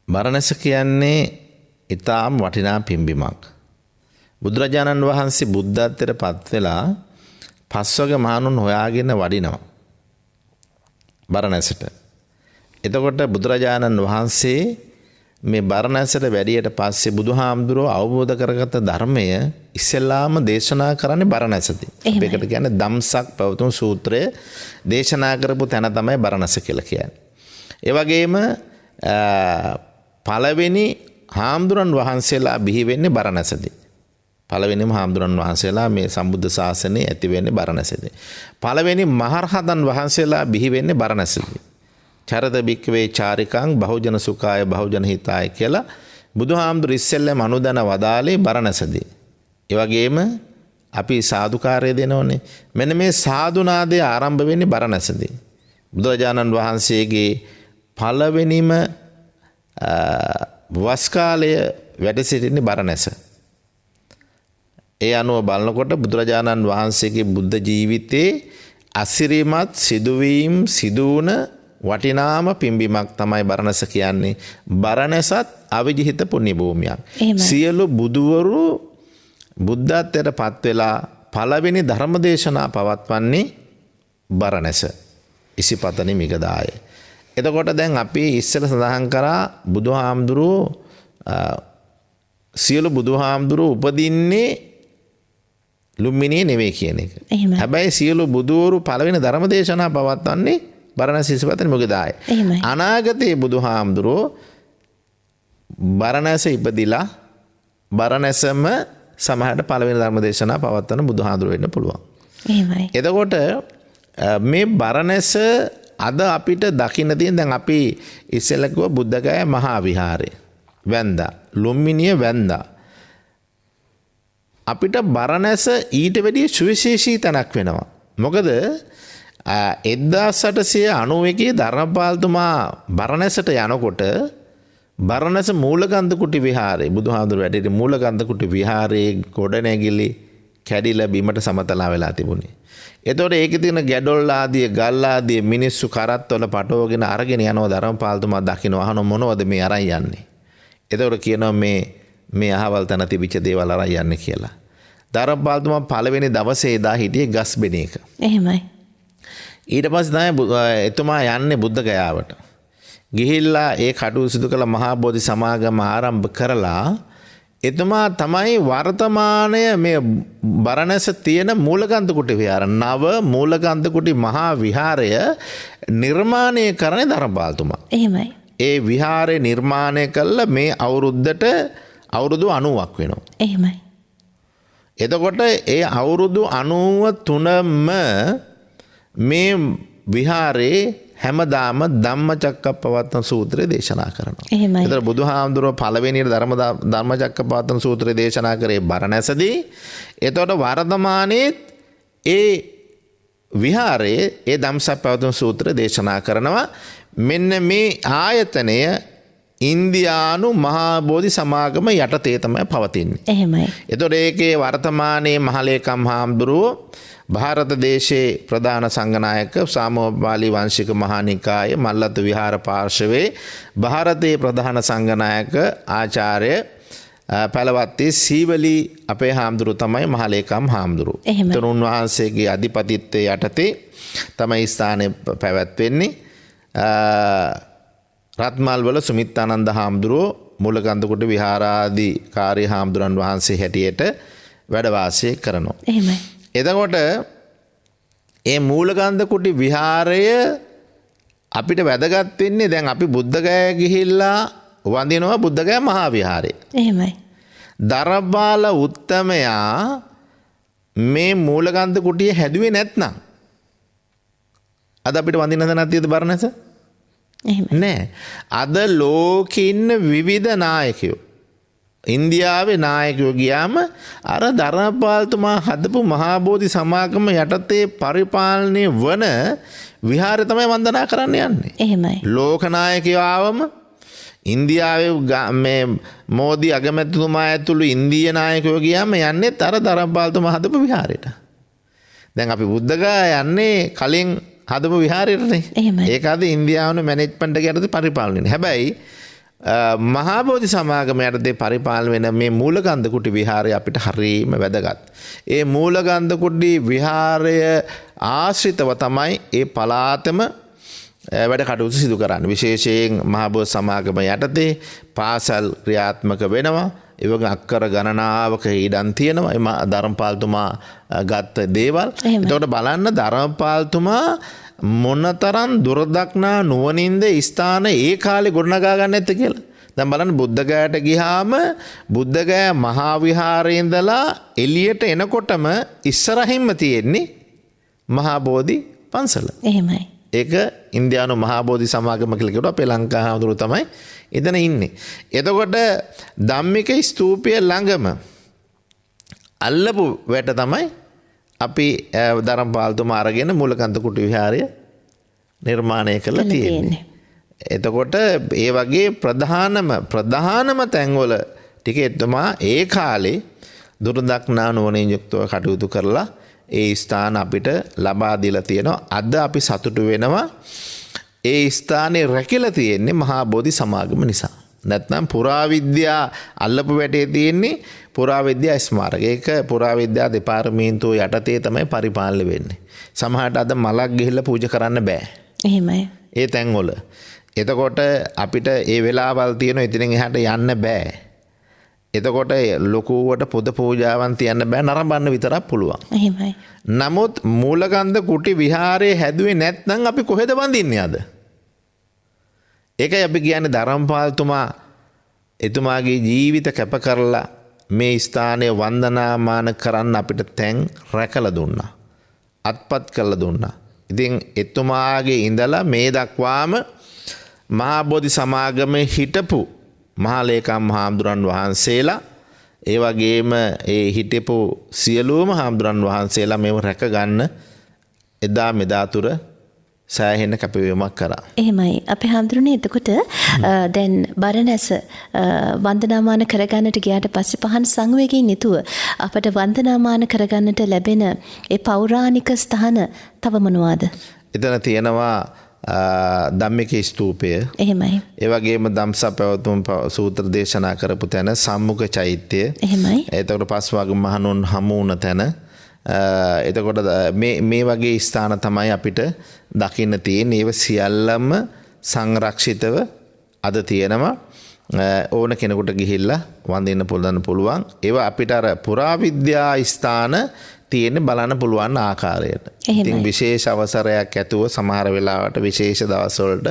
Speaker 2: බරණැස කියන්නේ ඊටාම් වටිනා පිම්බිමක්. බුදුරජාණන් වහන්සේ බුද්ධත්වයට පත් වෙලා පස්වග මහණුන් හොයාගෙන වඩිනවා බරණැසට. එතකොට බුදුරජාණන් වහන්සේ මේ බරණැසට වැඩියට පස්සේ බුදුහාමුදුරුවෝ අවබෝධ කරගත්ත ධර්මය ඉස්සෙල්ලාම දේශනා කරන්නේ බරණැසදී. ඒකට කියන්නේ ධම්සක් පවතුම් සූත්‍රය දේශනා කරපු තැන තමයි බරණැස කියලා කියන්නේ. ඒ වගේම පළවෙනි හාමුදුරන් වහන්සේලා බිහි වෙන්නේ බරණැසදී. පළවෙනිම හාමුදුරන් වහන්සේලා මේ සම්බුද්ධ ශාසනය ඇති වෙන්නේ බරණැසදී. පළවෙනි මහරහතන් වහන්සේලා බිහි වෙන්නේ බරණැසදී. චරත බික්කවේ චාරිකං බහුජන සුඛාය බහුජන හිතාය කියලා බුදුහාමුදුරු ඉස්සෙල්ලම අනුදැන වදාලේ බරණැසදී. ඒ වගේම අපි සාදුකාරය දෙනෝනේ. මෙන්න මේ සාදුනාදය ආරම්භ වෙන්නේ බරණැසදී. බුදුරජාණන් වහන්සේගේ පළවෙනිම වස් කාලය වැඩ සිටින්නේ බරණැස. ඒ අනුව බලනකොට බුදුරජාණන් වහන්සේගේ බුද්ධ ජීවිතයේ අසිරිමත් සිදුවීම් සිදුවන වටිනාම පිම්බීමක් තමයි බරණැස කියන්නේ. බරණැසත් අවිජිහිත පුණ්‍ය භූමියක්. සියලු බුදුවරු බුද්ධත්වයට පත් වෙලා පළවෙනි ධර්ම දේශනා පවත්වන්නේ බරණැස ඉසිපතන මිගදාය. එතකොට දැන් අපි ඉස්සෙල්ලා සඳහන් කරා බුදුහාමුදුරුවෝ සියලු බුදුහාමුදුරුවෝ උපදින්නේ ලුම්බිනියේ නෙවෙයි කියන එක.
Speaker 1: එහෙමයි.
Speaker 2: හැබැයි සියලු බුදුවරු පළවෙනි ධර්ම දේශනා පවත්වන්නේ බරණැස ඉසිපතන මොකදාය.
Speaker 1: එහෙමයි.
Speaker 2: අනාගතයේ බුදුහාමුදුරුවෝ බරණැස ඉපදිලා බරණැසම සමහරට පළවෙනි ධර්ම දේශනා පවත්වන බුදුහාමුදුරුවෝ වෙන්න පුළුවන්.
Speaker 1: එහෙමයි.
Speaker 2: එතකොට මේ බරණැස අද අපිට දකින්න තියෙන දැන් අපි ඉස්සෙල්ලා කිව්ව බුද්ධගය මහා විහාරය වැන්දා ලුම්බිනිය වැන්දා අපිට බරණැස ඊට වැඩිය සුවිශේෂී තැනක් වෙනවා. මොකද 1891 ධර්මපාලතුමා බරණැසට යනකොට බරණැස මූලකන්දකුටි විහාරේ බුදුහාමුදුරුවෝ වැඩිට මූලකන්දකුටි විහාරයේ ගොඩනැගිලි කැඩිලා බිමට සමතලා වෙලා තිබුණේ. එතකොට ඒකේ තියෙන ගැඩොල් ආදී ගල් ආදී මිනිස්සු කරත්තවල පටවගෙන අරගෙන යනවා ධර්මපාලතුමා දකින්න අහන මොනවද මේ අරන් යන්නේ. එතකොට කියනවා මේ අහවල් තැන තිබිච්ච දේවල් අරන් යන්නේ කියලා. ධර්මපාලතුමා පළවෙනි දවසේ එදා හිටියේ ගස්බෙන එක.
Speaker 1: එහෙමයි.
Speaker 2: ඊට පස්සේ තමයි එතුමා යන්නේ බුද්ධ ගයාවට. ගිහිල්ලා ඒ කටයුතු සිදු කළ මහා බෝධි සමාගම ආරම්භ කරලා එතුමා තමයි වර්තමානය මේ බරණැස තියෙන මූලකන්දකුටි විහාර නව මූලකන්දකුටි මහා විහාරය නිර්මාණය කරන්නේ ධර්මපාලතුමා.
Speaker 1: එහෙමයි.
Speaker 2: ඒ විහාරය නිර්මාණය කළා මේ අවුරුද්දට අවුරුදු 90ක් වෙනවා.
Speaker 1: එහෙමයි.
Speaker 2: එතකොට ඒ අවුරුදු 93ම මේ විහාරේ හැමදාම ධම්මචක්කප්පවත්තන සූත්‍රය දේශනා කරනවා.
Speaker 1: එහෙමයි.
Speaker 2: ඒතර බුදුහාමුදුරුවෝ පළවෙනියට ධම්මචක්කප්පවත්තන සූත්‍රය දේශනා කරේ බරණැසදී. එතකොට වර්තමානයේ ඒ විහාරයේ ඒ ධම්මචක්කප්පවත්තන සූත්‍රය දේශනා කරනවා. මෙන්න මේ ආයතනය ඉන්දියානු මහා බෝධි සමාගම යටතේ තමයි පවතින්නේ.
Speaker 1: එහෙමයි.
Speaker 2: එතකොට ඒකේ වර්තමානයේ මහලේකම් හාමුදුරුවෝ ಭಾರತ දේශයේ ප්‍රධාන සංඝනායක සාමෝපාලි වංශික මහානිකාය මල්ලත් විහාර පාර්ශවයේ ಭಾರತයේ ප්‍රධාන සංඝනායක ආචාර්ය පළවත්තේ සීවලී අපේ හාමුදුරුවෝ තමයි මහලේකම් හාමුදුරුවෝ.
Speaker 1: එහෙමයි.
Speaker 2: උන්වහන්සේගේ අධිපතිත්වයේ යටතේ තමයි ස්ථානය පැවැත්වෙන්නේ. රත්මල්වල සුමිත්තානන්ද හාමුදුරුවෝ මූලකන්දකුට විහාරාධිකාරී හාමුදුරන් වහන්සේ හැටියට වැඩ වාසය කරනවා.
Speaker 1: එහෙමයි.
Speaker 2: එතකොට ඒ මූලකන්දකුටි විහාරය අපිට වැදගත් වෙන්නේ දැන් අපි බුද්ධගය ගිහිල්ලා වඳිනවා බුද්ධගය මහා විහාරය.
Speaker 1: එහෙමයි.
Speaker 2: ධර්මපාල උත්තමයා මේ මූලකන්දකුටිය හැදුවේ නැත්නම් අද අපිට වඳින්න තැනක් තියෙද බරණැස?
Speaker 1: එහෙමයි.
Speaker 2: නෑ. අද ලෝකේ ඉන්න විවිධ නායකයෝ ඉන්දියාවේ නායකයෝ ගියාම අර ධර්මපාලතුමා හදපු මහා බෝධි සමාගම යටතේ පරිපාලනය වන විහාරය තමයි වන්දනා කරන්න යන්නේ.
Speaker 1: එහෙමයි.
Speaker 2: ලෝක නායකයෝ ආවම ඉන්දියාවේ මේ මෝදි අගමැතිතුමා ඇතුළු ඉන්දීය නායකයෝ ගියාම යන්නේ අර ධර්මපාලතුමා හදපු විහාරයට. දැන් අපි බුද්ධගය යන්නේ කලින් හදපු විහාරයටනේ.
Speaker 1: එහෙමයි.
Speaker 2: ඒක අද ඉන්දියානු මැනේජ්මන්ට් එක යටතේ පරිපාලනය වෙන්නේ. හැබැයි මහා බෝධි සමාගම යටතේ පරිපාලන වෙන මේ මූලකන්දකුටි විහාරය අපිට හරියම වැදගත්. ඒ මූලකන්දකුටි විහාරය ආශ්‍රිතව තමයි ඒ පළාතම වැඩ කටයුතු සිදු කරන්නේ. විශේෂයෙන් මහා බෝධි සමාගම යටතේ පාසල් ක්‍රියාත්මක වෙනවා. ඒ වගේ අක්කර ගණනාවක ඉඩම් තියෙනවා. ඒ ධර්මපාලතුමා ගත්ත දේවල්. එතකොට බලන්න ධර්මපාලතුමා මොනතරම් දුරදක්නා නුවණින්ද ස්ථාන ඒ කාලේ ගොඩනගා ගන්න නැත්තේ කියලා. දැන් බලන්න බුද්ධගයාට ගියාම බුද්ධගය මහා විහාරයේ ඉඳලා එළියට එනකොටම ඉස්සරහින්ම තියෙන්නේ මහා බෝධි පන්සල.
Speaker 1: එහෙමයි.
Speaker 2: ඒක ඉන්දියානු මහා බෝධි සමාගම කියලා කියනවා. අපේ ලංකා හාමුදුරුවෝ තමයි එතන ඉන්නේ. එතකොට ධම්මික ස්තූපය ළඟම අල්ලපු වැට තමයි අපි ධර්මපාලතුමා අරගෙන මූලකන්දකුටි විහාරය නිර්මාණය කළා තියෙන්නේ. එතකොට ඒ වගේ ප්‍රධානම තැන්වල ටික එතුමා ඒ කාලේ දුරදක්නා නුවණින් යුක්තව කටයුතු කරලා ඒ ස්ථාන අපිට ලබා දීලා තියෙනවා. අද අපි සතුටු වෙනවා ඒ ස්ථානේ රැකිලා තියෙන්නේ මහා බෝධි සමාගම නිසා. නැත්නම් පුරාවිද්‍යා අල්ලපු වැටේ තියෙන්නේ පුරාවිද්‍යා ස්මාරක. ඒක පුරාවිද්‍යා දෙපාර්තමේන්තුව යටතේ තමයි පරිපාලනය වෙන්නේ. සමහරට අද මලක් ගිහිල්ලා පූජා කරන්න බෑ.
Speaker 1: එහෙමයි.
Speaker 2: ඒ තැන්වල. එතකොට අපිට ඒ වෙලාවල් තියෙන ඉතින් එහාට යන්න බෑ. එතකොට ලොකුවට පොද පූජාවන් තියන්න බෑ නරඹන්න විතරක් පුළුවන්.
Speaker 1: එහෙමයි.
Speaker 2: නමුත් මූලගන්ධ කුටි විහාරයේ හැදුවේ නැත්නම් අපි කොහෙද වඳින්නේ අද? ඒකයි අපි කියන්නේ ධර්මපාලතුමා එතුමාගේ ජීවිත කැප කරලා මේ ස්ථානය වන්දනාමාන කරන්න අපිට තැන් රැකලා දුන්නා. අත්පත් කරලා දුන්නා. ඉතින් එතුමාගේ ඉඳලා මේ දක්වාම මහා බෝධි සමාගමේ හිටපු මහා ලේකම් හාමුදුරන් වහන්සේලා ඒ වගේම ඒ හිටපු සියලුම හාමුදුරන් වහන්සේලා මේව රැක ගන්න එදා මෙදා තුර සෑහෙන කැපවීමක් කරා.
Speaker 1: එහෙමයි. අපේ හාමුදුරනේ එතකොට දැන් බරණැස වන්දනාමාන කරගන්නට ගියාට පස්සේ පහන් සංවේගයෙන් යුතුව අපට වන්දනාමාන කරගන්නට ලැබෙන ඒ පෞරාණික ස්ථාන තව මොනවාද?
Speaker 2: එතන තියෙනවා ධම්මික ස්තූපය.
Speaker 1: එහෙමයි.
Speaker 2: ඒ වගේම ධම්සා පැවතුම් සූත්‍ර දේශනා කරපු තැන සම්මුඛ චෛත්‍යය.
Speaker 1: එහෙමයි.
Speaker 2: එතකොට පස්වග මහණුන් හමු වුණ තැන. එතකොට මේ වගේ ස්ථාන තමයි අපිට දකින්න තියෙන්නේ. ඒව සියල්ලම සංරක්ෂිතව අද තියෙනවා. ඕන කෙනෙකුට ගිහිල්ලා වඳින්න පුළුවන්. ඒවා අපිට අර පුරාවිද්‍යා ස්ථාන තියෙන්නේ බලන්න පුළුවන් ආකාරයට. ඉතින් විශේෂ අවසරයක් ඇතුව සමහර වෙලාවට විශේෂ දවස්වලට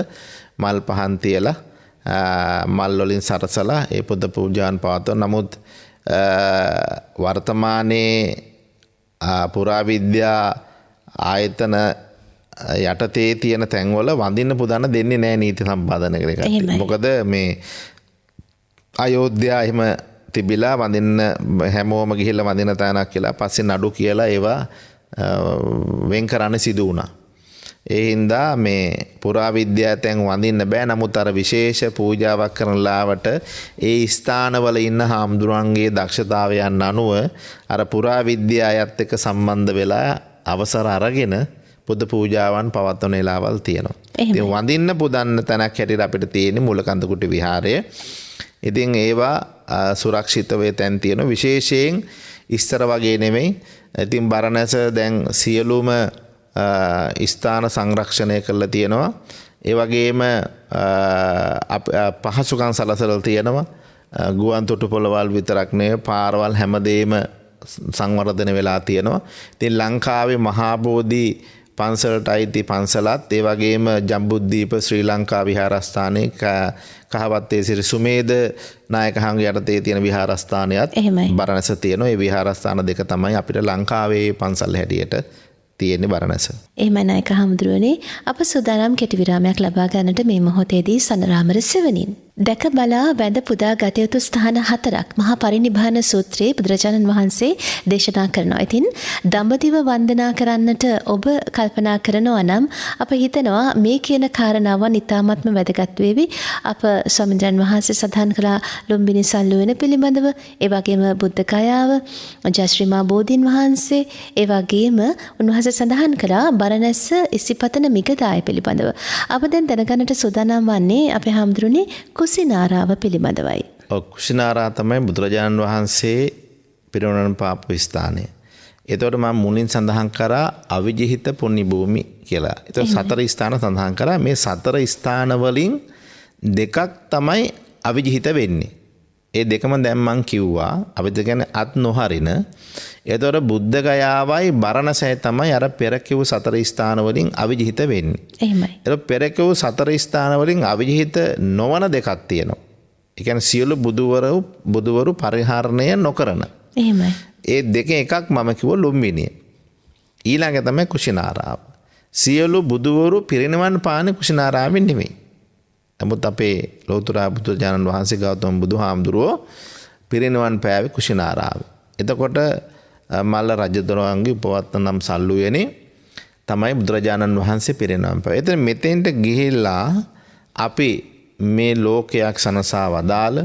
Speaker 2: මල් පහන් තියලා මල් වලින් සරසලා ඒ පුද පූජාන් පවත්වන. නමුත් වර්තමානයේ පුරාවිද්‍යා ආයතන යටතේ තියෙන තැන්වල වඳින්න පුදන්න දෙන්නේ නැහැ නීති සම්පාදනය කරලා. මොකද මේ අයෝධ්‍යා එහෙම තිබිලා වඳින්න හැමෝම ගිහිල්ලා වඳින තැනක් කියලා පස්සේ නඩු කියලා ඒවා වෙන් කරන්න සිදු වුණා. ඒ හින්දා මේ පුරාවිද්‍යා තැන් වඳින්න බෑ. නමුත් අර විශේෂ පූජාවක් කරන ලාවට ඒ ස්ථානවල ඉන්න හාමුදුරන්ගේ දක්ෂතාවයන් අනුව අර පුරාවිද්‍යාවත් එක්ක සම්බන්ධ වෙලා අවසර අරගෙන පුද පූජාවන් පවත්වන වෙලාවල් තියෙනවා. ඉතින් වඳින්න පුදන්න තැනක් හැටියට අපිට තියෙන්නේ මූලකන්දකුටි විහාරය. ඉතින් ඒවා සුරක්ෂිතව තැන් තියෙනවා. විශේෂයෙන් ඉස්තර වගේ නෙමෙයි. ඉතින් බරණැස දැන් සියලුම ස්ථාන සංරක්ෂණය කරලා තියෙනවා. ඒ වගේම පහසුකම් සලසලා තියෙනවා. ගුවන් තොටුපළවල් විතරක් නෙවෙයි පාරවල් හැමදේම සංවර්ධනය වෙලා තියෙනවා. ඉතින් ලංකාවේ මහා බෝධි පන්සලට අයිති පන්සලත් ඒ වගේම ජම්බුද්දීප ශ්‍රී ලංකා විහාරස්ථානයේ කහවත්තේ සිරි සුමේද නායක හංග යටතේ තියෙන විහාරස්ථානයත් බරණැස තියෙනවා. ඒ විහාරස්ථාන දෙක තමයි අපිට ලංකාවේ පන්සල් හැටියට තියෙන්නේ බරණැස.
Speaker 1: එහෙමයි නායක හඳුරුවනේ අප සූදානම් කෙටි විරාමයක් ලබා ගන්නට මේ මොහොතේදී සනරාමර සෙවණින් දැක බලා වැඳ පුදා ගත යුතු ස්ථාන 4ක් මහා පරිනිබ්බාන සූත්‍රයේ බුදුරජාණන් වහන්සේ දේශනා කරනවා. ඉතින් දඹදිව වන්දනා කරන්නට ඔබ කල්පනා කරනවා නම් අප හිතනවා මේ කියන කාරණාවන් ඉතාමත්ම වැදගත් වේවි. අප ස්වාමීන් වහන්සේ සඳහන් කළා ලුම්බිනි සල්ලුවෙන පිළිබඳව, ඒ වගේම බුද්ධ කයාව, ජයශ්‍රීමා බෝධීන් වහන්සේ, ඒ වගේම උන්වහන්සේ සඳහන් කළා බරණැස ඉසිපතන මිගදාය පිළිබඳව. අප දැන් දැනගන්නට සූදානම් වන්නේ අපේ හාමුදුරනේ කුසිනාරාව පිළිබඳවයි.
Speaker 2: කුසිනාරා තමයි බුදුරජාණන් වහන්සේ පිරිනිවන් පාපු ස්ථානය. එතකොට මම මුලින් සඳහන් කරා අවිජිහිත පුණ්‍ය භූමි කියලා. එතකොට 4 ස්ථාන සඳහන් කරා. මේ 4 ස්ථාන වලින් දෙකක් තමයි අවිජිහිත වෙන්නේ. ඒ දෙකම දැන් මම කිව්වා. අවිජිත කියන්නේ අත් නොහරින. එතකොට බුද්ධ ගයාවයි බරණැසයි තමයි අර පෙර කිව් 4 ස්ථාන වලින් අවිජිහිත වෙන්නේ.
Speaker 1: එහෙමයි.
Speaker 2: එතකොට පෙර කිව් 4 ස්ථාන වලින් අවිජිහිත නොවන දෙකක් තියෙනවා. ඒ කියන්නේ සියලු බුදුවරු පරිහරණය නොකරන.
Speaker 1: එහෙමයි.
Speaker 2: ඒ දෙකෙන් එකක් මම කිව්ව ලුම්බිනිය. ඊළඟ තමයි කුසිනාරාව. සියලු බුදුවරු පිරිනිවන් පාන්නේ කුසිනාරාවෙන් නෙමෙයි. නමුත් අපේ ලෞතර බුදුරජාණන් වහන්සේ ගෞතම බුදුහාමුදුරුවෝ පිරිනිවන් පෑවේ කුසිනාරාවේ. එතකොට මල්ල රජදොරවන්ගේ උපවත්ත නම් සල්ලුවනේ තමයි බුදුරජාණන් වහන්සේ පිරිනිවන් පෑවේ. එතන මෙතෙන්ට ගිහිල්ලා අපි මේ ලෝකයක් සනසා වදාළ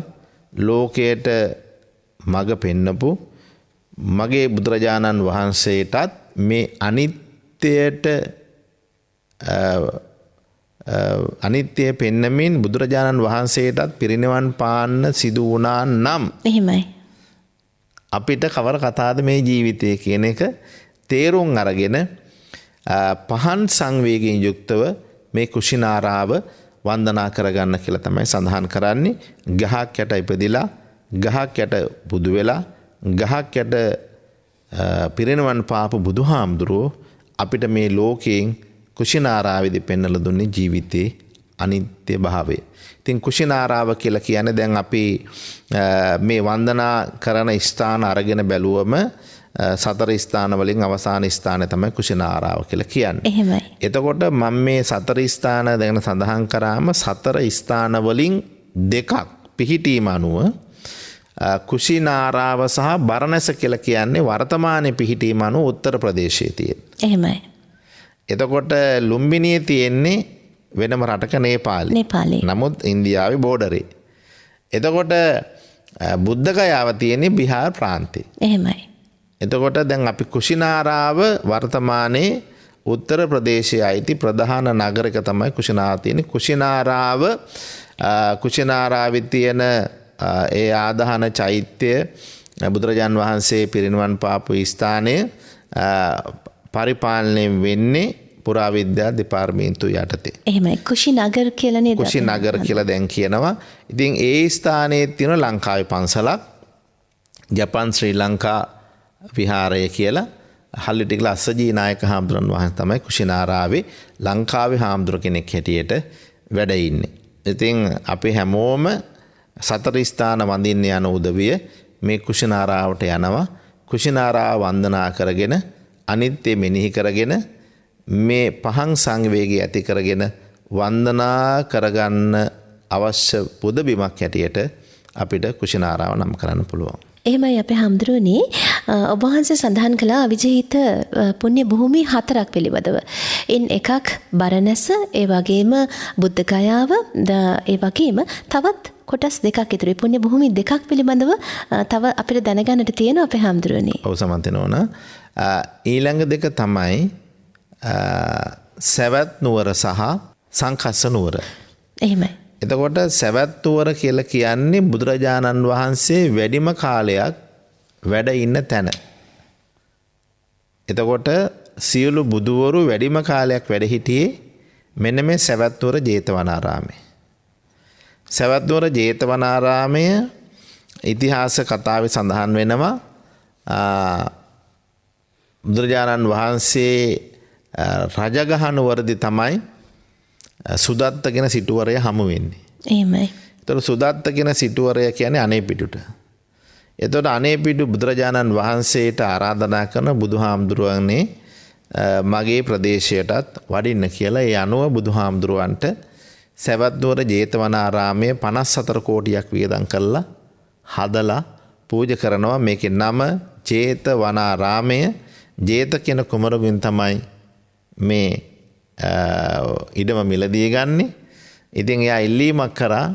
Speaker 2: ලෝකයට මඟ පෙන්නපු මගේ බුදුරජාණන් වහන්සේටත් මේ අනිත්‍ය පෙන්නමින් බුදුරජාණන් වහන්සේටත් පිරිනිවන් පාන්න සිදු වුණා නම්
Speaker 1: එහෙමයි.
Speaker 2: අපිට කවර කතාද මේ ජීවිතය කියන එක තේරුම් අරගෙන පහන් සංවේගයෙන් යුක්තව මේ කුෂිනාරාව වන්දනා කරගන්න කියලා තමයි සඳහන් කරන්නේ. ගහක් යට ඉපදිලා ගහක් යට බුදු වෙලා ගහක් යට පිරිනවන් පාපු බුදුහාමුදුරුවෝ අපිට මේ ලෝකයෙන් කුෂිනාරාවේදී පෙන්වලා දුන්නේ ජීවිතේ අනිත්‍ය භාවය. ඉතින් කුෂිනාරාව කියලා කියන්නේ දැන් අපි මේ වන්දනා කරන ස්ථාන අරගෙන බැලුවම සතර ස්ථාන වලින් අවසාන ස්ථානය තමයි කුෂිනාරාව කියලා කියන්නේ.
Speaker 1: එහෙමයි.
Speaker 2: එතකොට මම මේ සතර ස්ථාන දැන් සඳහන් කරාම සතර ස්ථාන වලින් දෙකක් පිහිටීම අනුව කුෂිනාරාව සහ බරණැස කියලා කියන්නේ වර්තමානයේ පිහිටීම අනුව උත්තර ප්‍රදේශයේ තියෙන.
Speaker 1: එහෙමයි.
Speaker 2: එතකොට ලුම්බිනියේ තියෙන්නේ වෙනම රටක නේපාලේ. නමුත් ඉන්දියාවේ බෝඩරේ. එතකොට බුද්ධගයාව තියෙන්නේ බිහාර් ප්‍රාන්තේ.
Speaker 1: එහෙමයි.
Speaker 2: එතකොට දැන් අපි කුෂිනාරාව වර්තමානයේ උත්තර ප්‍රදේශයේ අයිති ප්‍රධාන නගරක තමයි කුෂිනාරාව තියෙන්නේ. කුෂිනාරාවේ තියෙන ඒ ආදාහන චෛත්‍ය බුදුරජාන් වහන්සේ පිරිනිවන් පාපු ස්ථානය පරිපාලනය වෙන්නේ පුරාවිද්‍යා දෙපාර්තමේන්තුව යටතේ.
Speaker 1: එහෙමයි. කුෂිනගර කියලා නේද?
Speaker 2: කුෂිනගර කියලා දැන් කියනවා. ඉතින් ඒ ස්ථානයේ තියෙන ලංකාවේ පන්සලක් ජපාන් ශ්‍රී ලංකා විහාරය කියලා හල්ලිටිකල අස්සජී නායක හාමුදුරන් වහන්සේ තමයි කුෂිනාරාවේ ලංකාවේ හාමුදුර කෙනෙක් හැටියට වැඩ ඉන්නේ. ඉතින් අපි හැමෝම සතර ස්ථාන වඳින්න යන උදවිය මේ කුෂිනාරාවට යනවා. කුෂිනාරාව වන්දනා කරගෙන අනිත්‍ය මෙනෙහි කරගෙන මේ පහන් සංවේගය ඇති කරගෙන වන්දනා කරගන්න අවශ්‍ය පුද බිමක් හැටියට අපිට කුෂිනාරාව නම් කරන්න පුළුවන්.
Speaker 1: එහෙමයි අපේ හාමුදුරුවනේ ඔබ වහන්සේ සඳහන් කළා අවිජහිත පුණ්‍ය භූමි 4ක් පිළිබඳව. ඉන් එකක් බරණැස, ඒ වගේම බුද්ධගයාව, ඒ වගේම තවත් කොටස් දෙකක් ඉතුරු. පුණ්‍ය භූමි දෙකක් පිළිබඳව තව අපිට දැනගන්නට තියෙනවා අපේ හාමුදුරුවනේ.
Speaker 2: ඔව් සමන්ත නෝන. ඊළඟ දෙක තමයි සවැත් නුවර සහ සංකස්ස නුවර.
Speaker 1: එහෙමයි.
Speaker 2: එතකොට සවැත් නුවර කියලා කියන්නේ බුදුරජාණන් වහන්සේ වැඩිම කාලයක් වැඩ ඉන්න තැන. එතකොට සියලු බුදුවරු වැඩිම කාලයක් වැඩ හිටියේ මෙන්න මේ සවැත් නුවර ජේතවනාරාමයේ. සවැත් නුවර ජේතවනාරාමය ඉතිහාස කතාවේ සඳහන් වෙනවා බුදුරජාණන් වහන්සේ රජගහනුවරදි තමයි සුදත්ත කියන සිටුවරය හමු වෙන්නේ.
Speaker 1: එහෙමයි.
Speaker 2: එතකොට සුදත්ත කියන සිටුවරය කියන්නේ අනේපිඩුට. එතකොට අනේපිඩු බුදුරජාණන් වහන්සේට ආරාධනා කරන බුදුහාමුදුරුවනේ මගේ ප්‍රදේශයටත් වඩින්න කියලා. ඒ අනුව බුදුහාමුදුරුවන්ට සවැත් නුවර ජේතවනාරාමයේ 54 කෝටියක් වියදම් කළා හදලා පූජා කරනවා. මේකේ නම ජේතවනාරාමය. ජේත කියන කුමරුගෙන් තමයි මේ ඉඩම මිලදී ගන්නෙ. ඉතින් එයා ඉල්ලීමක් කරා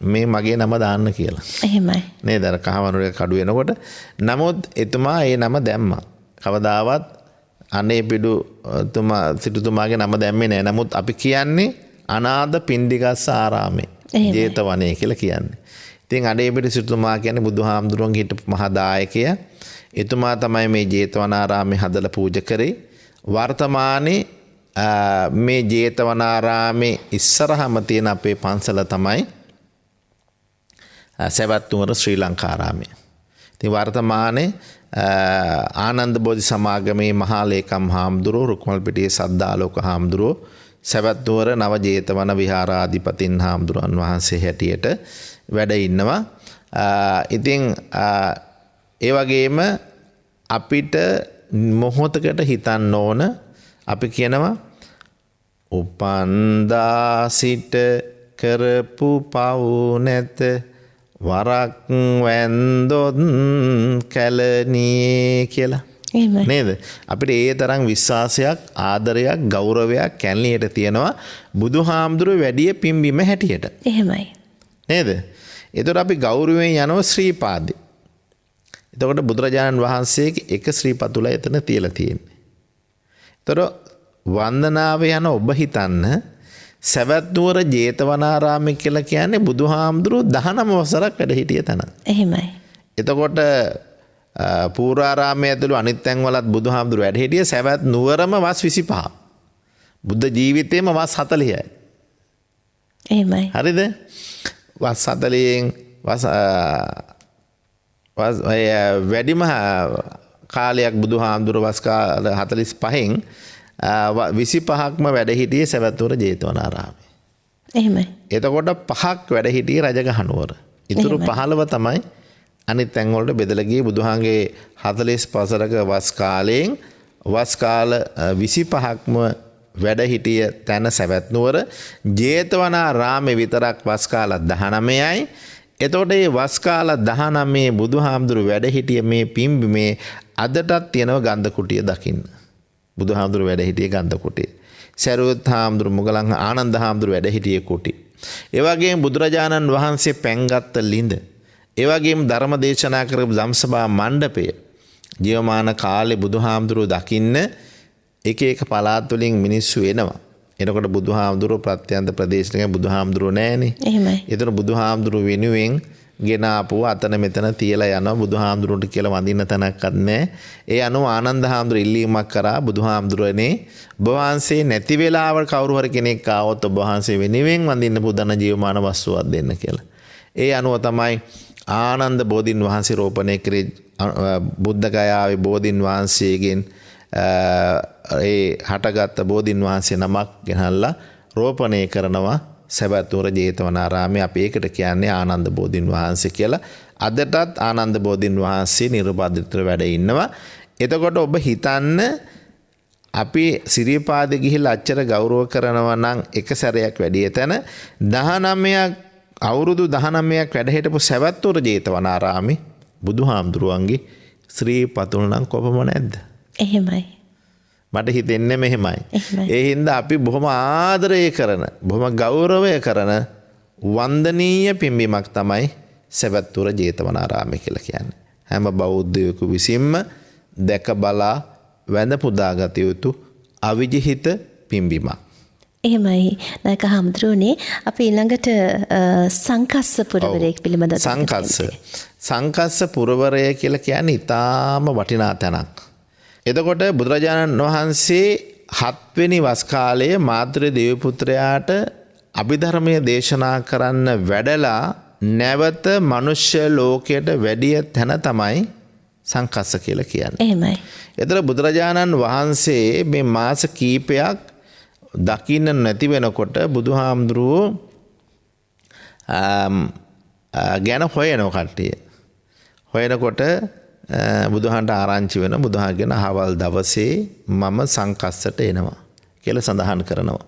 Speaker 2: මේ මගේ නම දාන්න කියලා.
Speaker 1: එහෙමයි.
Speaker 2: නේද? අර කහවණුරේ කඩු වෙනකොට. නමුත් එතුමා ඒ නම දැම්මා. කවදාවත් අනේපිඩු සිටුතුමාගේ නම දැම්මේ නැහැ. නමුත් අපි කියන්නේ අනාථ පිණ්ඩිකස්ස ආරාමේ ජේතවනය කියලා කියන්නේ. ඉතින් අනේපිඩු සිටුතුමා කියන්නේ බුදුහාමුදුරුවන්ගේ හිටපු මහා දායකයා. එතුමා තමයි මේ ජේතවනාරාමේ හදලා පූජා කරේ. වර්තමානයේ මේ ජේතවනාරාමේ ඉස්සරහම තියෙන අපේ පන්සල තමයි සවැත් නුවර ශ්‍රී ලංකාරාමය. ඉතින් වර්තමානයේ ආනන්ද බෝධි සමාගමේ මහා ලේකම් හාමුදුරුවෝ, රුක්මල්පිටියේ සද්දාලෝක හාමුදුරුවෝ, සවැත් නුවර නව ජේතවන විහාරාධිපතින් හාමුදුරන් වහන්සේ හැටියට වැඩ ඉන්නවා. ඉතින් ඒ වගේම අපිට මොහොතකට හිතන්න ඕන අපි කියනවා උපන්දා සිට කරපු පව් නැත වරක් වැන්දොත් කැලණියේ කියලා. නේද? අපිට ඒ තරම් විශ්වාසයක්, ආදරයක්, ගෞරවයක් කැලණියට තියෙනවා බුදුහාමුදුරුවෝ වැඩිය පිම්බීම හැටියට.
Speaker 1: එහෙමයි.
Speaker 2: නේද? ඒතර අපි ගෞරවයෙන් යනවා ශ්‍රීපාදේ. එතකොට බුදුරජාණන් වහන්සේගේ එක ශ්‍රී පතුල එතන තියලා තියෙන්නේ. ඒතර වන්දනාවේ යන ඔබ හිතන්න සවැත් නුවර ජේතවනාරාමය කියලා කියන්නේ බුදුහාමුදුරුවෝ 19 වසරක් වැඩ හිටිය තැන.
Speaker 1: එහෙමයි.
Speaker 2: එතකොට පූර්වාරාමයේ ඇතුළු අනිත් තැන්වලත් බුදුහාමුදුරුවෝ වැඩ හිටිය සවැත් නුවරම වස් 25. බුද්ධ ජීවිතේම වස් 40යි.
Speaker 1: එහෙමයි.
Speaker 2: හරිද? වස් 40න් වස් වැඩිම කාලයක් බුදුහාමුදුර වස් කාල 45න් 25ක්ම වැඩ හිටියේ සවැත්නුවර ජේතවනාරාමයේ.
Speaker 1: එහෙමයි.
Speaker 2: එතකොට 5ක් වැඩ හිටියේ රජගහනුවර. ඉතුරු 15 තමයි අනිත් තැන් වලට බෙදලා ගියේ බුදුහාගේ 45ක වස් කාලයෙන් වස් කාල 25ක්ම වැඩ හිටිය තැන සවැත්නුවර ජේතවනාරාමේ විතරක් වස් කාල 19යි. එතකොට මේ වස් කාල 19 බුදුහාමුදුරු වැඩ හිටිය මේ පිම්බිමේ අදටත් තියෙනවා ගන්ධ කුටිය දකින්න. බුදුහාමුදුරු වැඩ හිටියේ ගන්ධ කුටිය. සරුවත් හාමුදුරු මුගලන් ආනන්ද හාමුදුරු වැඩ හිටියේ කුටි. ඒ වගේම බුදුරජාණන් වහන්සේ පැන්ගත්ත ලිඳ. ඒ වගේම ධර්ම දේශනා කරපු ධම්සභා මණ්ඩපය. ජීවමාන කාලේ බුදුහාමුදුරු දකින්න එක එක පළාත් වලින් මිනිස්සු එනවා. එනකොට බුදුහාමුදුරුව ප්‍රත්‍යන්ත ප්‍රදේශයක බුදුහාමුදුරුව නැහැනේ. එහෙමයි. ඒතර බුදුහාමුදුරුව වෙනුවෙන් ගෙන ආපුව අතන මෙතන තියලා යනවා බුදුහාමුදුරුවන්ට කියලා වඳින්න තැනක්වත් නැහැ. ඒ අනුව ආනන්ද හාමුදුරුව ඉල්ලීමක් කරා බුදුහාමුදුරුවනේ ඔබ වහන්සේ නැති වෙලාවක කවුරු හරි කෙනෙක් ආවොත් ඔබ වහන්සේ වෙනුවෙන් වඳින්න පුදන ජීවමාන වස්තුවක් දෙන්න කියලා. ඒ අනුව තමයි ආනන්ද බෝධින් වහන්සේ රෝපණය කරේ බුද්ධ ගයාවේ බෝධින් වහන්සේගෙන් ඒ හටගත්ත බෝධින් වහන්සේ නමක් ගෙනල්ලා රෝපණය කරනවා සවැත්නුවර ජේතවනාරාමයේ. අපි ඒකට කියන්නේ ආනන්ද බෝධින් වහන්සේ කියලා. අදටත් ආනන්ද බෝධින් වහන්සේ නිර්පාදිතව වැඩ ඉන්නවා. එතකොට ඔබ හිතන්න අපි සිරිපාදේ ගිහිල්ලා අච්චර ගෞරව කරනවා නම් එක සැරයක් වැඩි එතන 19ක් අවුරුදු 19ක් වැඩ හිටපු සවැත්නුවර ජේතවනාරාමේ බුදුහාමුදුරුවන්ගේ ශ්‍රී පතුල නම් කොපම නැද්ද?
Speaker 1: එහෙමයි.
Speaker 2: මට හිතෙන්නේ මෙහෙමයි. ඒ හින්දා අපි බොහොම ආදරය කරන, බොහොම ගෞරවය කරන වන්දනීය පින්බිමක් තමයි සවැත්නුවර ජේතවනාරාමය කියලා කියන්නේ. හැම බෞද්ධයෙකු විසින්ම දැක බලා වැඳ පුදාගත යුතු අවිජිහිත පින්බිමක්.
Speaker 1: එහෙමයි. නායක හාමුදුරුවනේ අපි ඊළඟට සංකස්ස පුරවරයෙක් පිළිබඳව
Speaker 2: සංකස්ස පුරවරය කියලා කියන්නේ ඊටාම වටිනා තැනක්. එතකොට බුදුරජාණන් වහන්සේ 7 වෙනි වස් කාලයේ මාතෘ දේවපුත්‍රයාට අභිධර්මයේ දේශනා කරන්න වැඩලා නැවත මනුෂ්‍ය ලෝකයට වැඩිය තැන තමයි සංකස්ස කියලා කියන්නේ.
Speaker 1: එහෙමයි.
Speaker 2: එතකොට බුදුරජාණන් වහන්සේ මේ මාස කීපයක් දකින්න නැති වෙනකොට බුදුහාමුදුරුවෝ ගැන හොයන කට්ටිය. හොයනකොට බුදුහන්ට ආරංචි වෙන බුදුහාගෙන අහවල් දවසේ මම සංකස්සට එනවා කියලා සඳහන් කරනවා.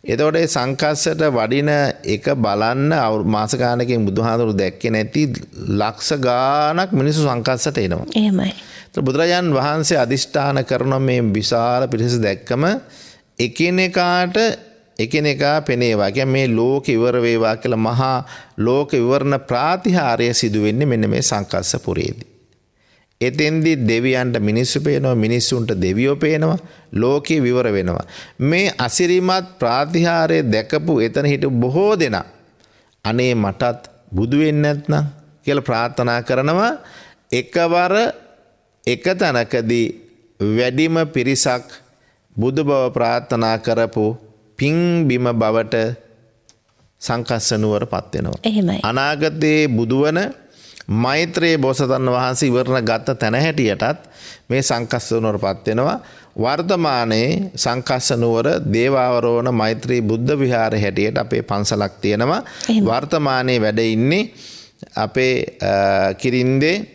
Speaker 2: එතකොට ඒ සංකස්සට වඩින එක බලන්න මාස ගානකින් බුදුහාමුදුරු දැක්කේ නැති ලක්ෂ ගාණක් මිනිස්සු සංකස්සට එනවා.
Speaker 1: එහෙමයි.
Speaker 2: ඒත් බුදුරජාන් වහන්සේ අදිෂ්ඨාන කරන මේ විශාල පිරිස දැක්කම එකිනෙකාට එකිනෙකා පෙනේවා. කියන්නේ මේ ලෝක ඉවර වේවා කියලා මහා ලෝක විවරණ ප්‍රාතිහාර්ය සිදු වෙන්නේ මෙන්න මේ සංකස්ස පුරේදී. එතෙන්දී දෙවියන්ට මිනිස්සු පේනවා, මිනිස්සුන්ට දෙවියෝ පේනවා, ලෝකේ විවර වෙනවා. මේ අසිරිමත් ප්‍රාතිහාර්ය දැකපු එතන හිටපු බොහෝ දෙනා අනේ මටත් බුදු වෙන්නේ නැත්නම් කියලා ප්‍රාර්ථනා කරනවා. එකවර එක තැනකදී වැඩිම පිරිසක් බුදු බව ප්‍රාර්ථනා කරපු පින්බිම බවට සංකස්ස නුවර පත් වෙනවා.
Speaker 1: එහෙමයි.
Speaker 2: අනාගතයේ බුදුවන මෛත්‍රී බෝසතන් වහන්සේ ඉවරණ ගත තැන හැටියටත් මේ සංකස්ස නුවර පත් වෙනවා. වර්තමානයේ සංකස්ස නුවර දේවාවරෝණ මෛත්‍රී බුද්ධ විහාර හැටියට අපේ පන්සලක් තියෙනවා. වර්තමානයේ වැඩ ඉන්නේ අපේ කිරින්දේ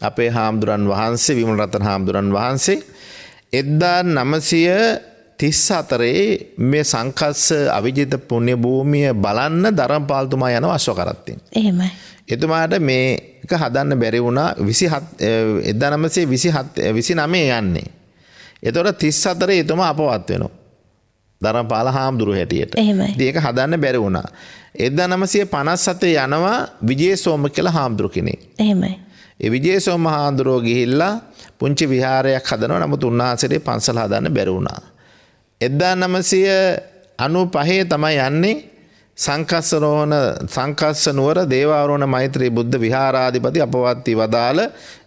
Speaker 2: අපේ හාමුදුරන් වහන්සේ විමල රතන හාමුදුරන් වහන්සේ 1934 මේ සංකස්ස අවිජිත පුණ්‍ය භූමිය බලන්න ධර්මපාලතුමා යනවා අශ්ව කරත්තෙන්.
Speaker 1: එහෙමයි.
Speaker 2: එතුමාට මේක හදන්න බැරි වුණා 1929 යන්නේ. එතකොට 34 එතුමා අපවත් වෙනවා. ධර්මපාල හාමුදුරුවෝ හැටියට.
Speaker 1: එහෙමයි.
Speaker 2: ඉතින් ඒක හදන්න බැරි වුණා. 1957 යනවා විජේසෝම කියලා හාමුදුරු කෙනෙක්.
Speaker 1: එහෙමයි.
Speaker 2: ඒ විජේසෝම හාමුදුරුවෝ ගිහිල්ලා පුංචි විහාරයක් හදනවා. නමුත් උන්වහන්සේට පන්සල හදන්න බැරි වුණා. 1995 තමයි යන්නේ සංකස්ස නුවර දේවාවරෝණ මෛත්‍රී බුද්ධ විහාරාධිපති අපවත් වදාළ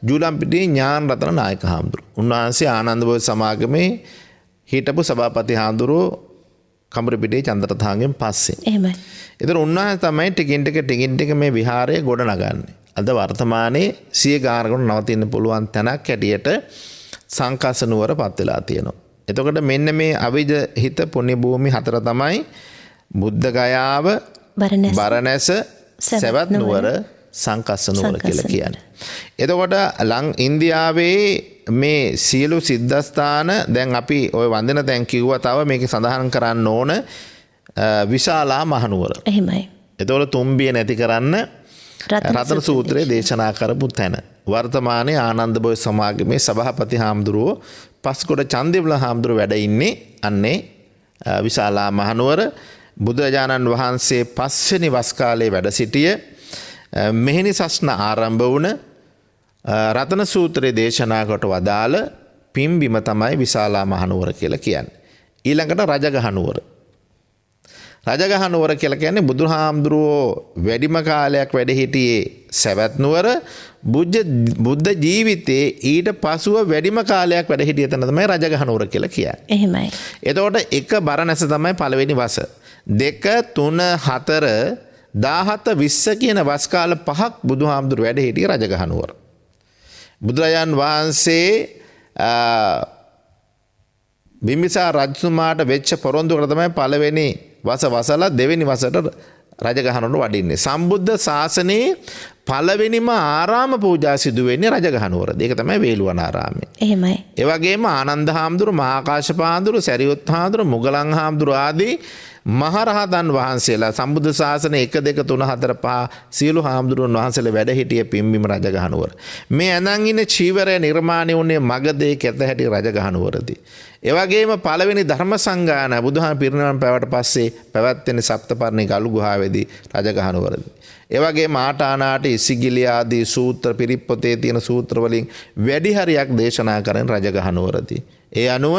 Speaker 2: ජූලම්පිටියේ ඥාන රතන නායක හාමුදුරුවෝ. උන්වහන්සේ ආනන්ද බෝධි සමාගමේ හිටපු සභාපති හාමුදුරුවෝ කඹරපිටියේ චන්ද්‍රතාංගෙන් පස්සේ.
Speaker 1: එහෙමයි.
Speaker 2: ඒතර උන්වහන්සේ තමයි ටිකින් ටික මේ විහාරය ගොඩනගන්නේ. අද වර්තමානයේ 100 ගානකට නවතින්න පුළුවන් තැනක් හැටියට සංකස්ස නුවර පත් වෙලා තියෙනවා. එතකොට මෙන්න මේ අවිජ හිත පුණ්‍ය භූමි 4 තමයි බුද්ධ ගයාව, බරණැස, සවැත් නුවර, සංකස්ස නුවර කියලා කියන්නේ. එතකොට ඉන්දියාවේ මේ සියලු සිද්ධාස්ථාන දැන් අපි ওই වන්දන දැන් කිව්වා තව මේක සඳහන් කරන්න ඕන විශාලා මහනුවර.
Speaker 1: එහෙමයි.
Speaker 2: එතකොට තුම්බිය නැති කරන්න රතන සූත්‍රයේ දේශනා කරපු තැන. වර්තමානයේ ආනන්ද බෝධි සමාගමේ සභාපති හාමුදුරුවෝ පස්කොඩ චන්දිවිල හාමුදුරුවෝ වැඩ ඉන්නේ අන්නේ විශාලා මහනුවර. බුදුරජාණන් වහන්සේ 5 වෙනි වස් කාලයේ වැඩ සිටිය මෙහෙණි සස්න ආරම්භ වුණ රතන සූත්‍රයේ දේශනා කොට වදාළ පිම්බිම තමයි විශාලා මහනුවර කියලා කියන්නේ. ඊළඟට රජගහ නුවර. රජගහ නුවර කියලා කියන්නේ බුදුහාමුදුරුවෝ වැඩිම කාලයක් වැඩ සිටියේ සවැත් නුවර. බුද්ධ ජීවිතයේ ඊට පසුව වැඩිම කාලයක් වැඩ සිටිය තැන තමයි රජගහ නුවර කියලා කියන්නේ.
Speaker 1: එහෙමයි.
Speaker 2: එතකොට එක බරණැස තමයි පළවෙනි වස. 2 3 4 17 20 කියන වස් කාල 5ක් බුදුහාමුදුරුවෝ වැඩ සිටියේ රජගහ නුවර. බුදුරජාන් වහන්සේ බිම්බිසාර රජතුමාට වෙච්ච පොරොන්දුකට තමයි පළවෙනි වස වසලා දෙවෙනි වසට රජගහ නුවර වඩින්නේ. සම්බුද්ධ ශාසනයේ පළවෙනිම ආරාම පූජා සිදු වෙන්නේ රජගහ නුවර. ඒක තමයි වේළුවනාරාමය.
Speaker 1: එහෙමයි.
Speaker 2: ඒ වගේම ආනන්ද හාමුදුරුවෝ, මහා කාශ්‍යප හාමුදුරුවෝ, සරියුත් හාමුදුරුවෝ, මුගලන් හාමුදුරුවෝ ආදී මහරහතන් වහන්සේලා සම්බුද්ධ ශාසනය 1 2 3 4 5 සියලු හාමුදුරුවන් වහන්සේලා වැඩ සිටියේ පිම්බිම රජගහ නුවර. මේ ඇඳන් ඉන්න චීවරය නිර්මාණය වුණේ මගධයේ කැතහැටි රජගහ නුවරදී. ඒ වගේම පළවෙනි ධර්ම සංගායන බුදුහාම පිරිනිවන් පෑවට පස්සේ පැවැත්වෙන සප්තපර්ණික අලු ගුහාවේදී රජගහ නුවරදී. ඒ වගේම ආටානාට ඉසිගිලි ආදී සූත්‍ර පිරිප්පොතේ තියෙන සූත්‍ර වලින් වැඩි හරියක් දේශනා කරන රජගහ නුවරදී. ඒ අනුව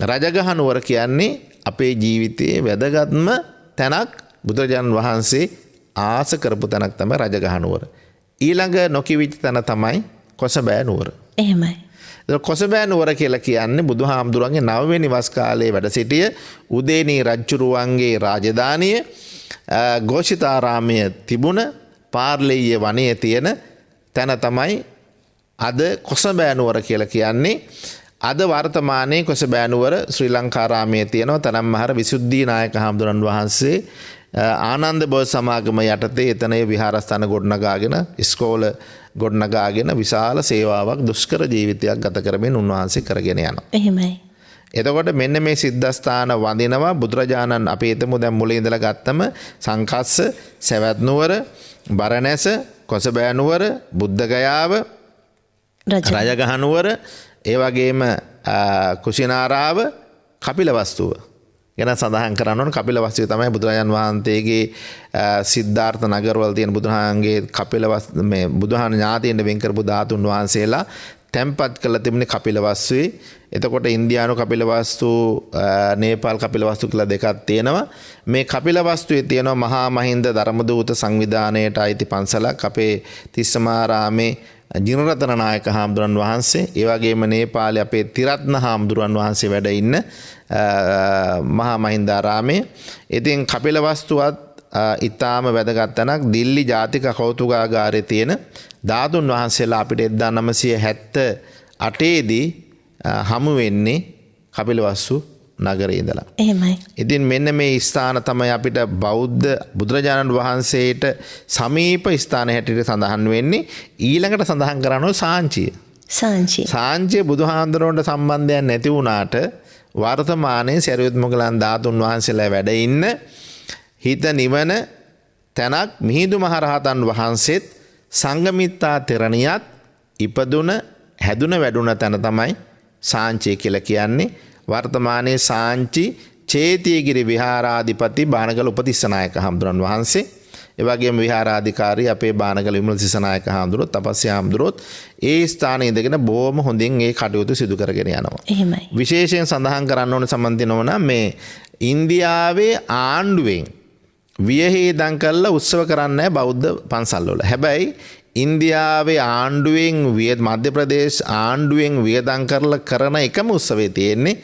Speaker 2: රජගහ නුවර කියන්නේ අපේ ජීවිතයේ වැදගත්ම තැනක්. බුදුරජාණන් වහන්සේ ආස කරපු තැනක් තමයි රජගහ නුවර. ඊළඟ නොකිවිච්ච තැන තමයි කොසබෑ නුවර.
Speaker 1: එහෙමයි.
Speaker 2: කොසබෑ නුවර කියලා කියන්නේ බුදුහාමුදුරන්ගේ 9 වෙනි වස් කාලයේ වැඩ සිටිය උදේනී රජුරුවන්ගේ රාජධානිය ഘോഷිතාරාමය තිබුණ පාර්ලීය වනයේ තියෙන තැන තමයි අද කොසබෑ නුවර කියලා කියන්නේ. අද වර්තමානයේ කොසබෑ නුවර ශ්‍රී ලංකාරාමයේ තියෙනවා. තනම් මහර විසුද්ධී නායක හාමුදුරන් වහන්සේ ආනන්ද බෝධි සමාගම යටතේ එතන විහාරස්ථාන ගොඩනගාගෙන ඉස්කෝල ගොඩනගාගෙන විශාල සේවාවක් දුෂ්කර ජීවිතයක් ගත කරමින් උන්වහන්සේ කරගෙන යනවා.
Speaker 1: එහෙමයි.
Speaker 2: එතකොට මෙන්න මේ සිද්ධාස්ථාන වඳිනවා බුදුරජාණන් අපි හිතමු දැන් මුලින් ඉඳලා ගත්තම සංකස්ස, සවැත් නුවර, බරණැස, කොසබෑ නුවර, බුද්ධ ගයාව, රජගහ නුවර, ඒ වගේම කුසිනාරාව, කපිලවස්තුව ගැන සඳහන් කරන්න ඕන. කපිලවස්තුව තමයි බුදුරජාන් වහන්සේගේ සිද්ධාර්ථ නගරවල තියෙන බුදුහාමගේ මේ බුදුහාම ඥාතීන් වෙන් කරපු ධාතුන් වහන්සේලා තැන්පත් කළ තිබුණේ කපිලවස්තුවේ. එතකොට ඉන්දියානු කපිලවස්තු, නේපාල් කපිලවස්තු කියලා දෙකක් තියෙනවා. මේ කපිලවස්තුවේ තියෙනවා මහා මහින්ද ධර්මදූත සංවිධානයට අයිති පන්සලක්. අපේ තිස්සමාරාමේ ජිනරතන නායක හාමුදුරන් වහන්සේ, ඒ වගේම නේපාලේ අපේ තිරත්න හාමුදුරන් වහන්සේ වැඩ ඉන්න මහා මහින්දාරාමයේ. ඉතින් කපිලවස්තුවත් ඊටාම වැදගත් තැනක්. දිල්ලි ජාතික කෞතුකාගාරයේ තියෙන ධාතුන් වහන්සේලා අපිට 1978 දී හමු වෙන්නේ කපිලවස්තු නගරේ ඉඳලා.
Speaker 1: එහෙමයි.
Speaker 2: ඉතින් මෙන්න මේ ස්ථාන තමයි අපිට බෞද්ධ බුදුරජාණන් වහන්සේට සමීප ස්ථාන හැටියට සඳහන් වෙන්නේ. ඊළඟට සඳහන් කරනවා සාංචිය. සාංචිය බුදුහාඳුරන්ට සම්බන්ධයක් නැති වුණාට වර්තමානයේ සරියුත් මොග්ගලන් ධාතුන් වහන්සේලා වැඩ ඉන්න හිත නිවන තැනක්. මිහිඳු මහරහතන් වහන්සේත් සංඝමිත්තා තෙරණියත් ඉපදුන හැදුන වැඩුණ තැන තමයි සාංචිය කියලා කියන්නේ. වර්තමානයේ සාංචි චේතියගිරි විහාරාධිපති බානගල උපතිස්සනායක හාමුදුරන් වහන්සේ, ඒ වගේම විහාරාධිකාරී අපේ බානගල විමල සිසනායක හාමුදුරුවෝ, තපස්්‍ය හාමුදුරුවෝත් ඒ ස්ථානයේ ඉඳගෙන බොහොම හොඳින් ඒ කටයුතු සිදු කරගෙන යනවා.
Speaker 1: එහෙමයි.
Speaker 2: විශේෂයෙන් සඳහන් කරන්න ඕන සම්බන්ධනවන මේ ඉන්දියාවේ ආණ්ඩුවෙන් වියහිදන් කරලා උත්සව කරන්නේ බෞද්ධ පන්සල්වල. හැබැයි ඉන්දියාවේ ආණ්ඩුවෙන් මධ්‍ය ප්‍රදේශ ආණ්ඩුවෙන් වියදම් කරලා කරන එකම උත්සවය තියෙන්නේ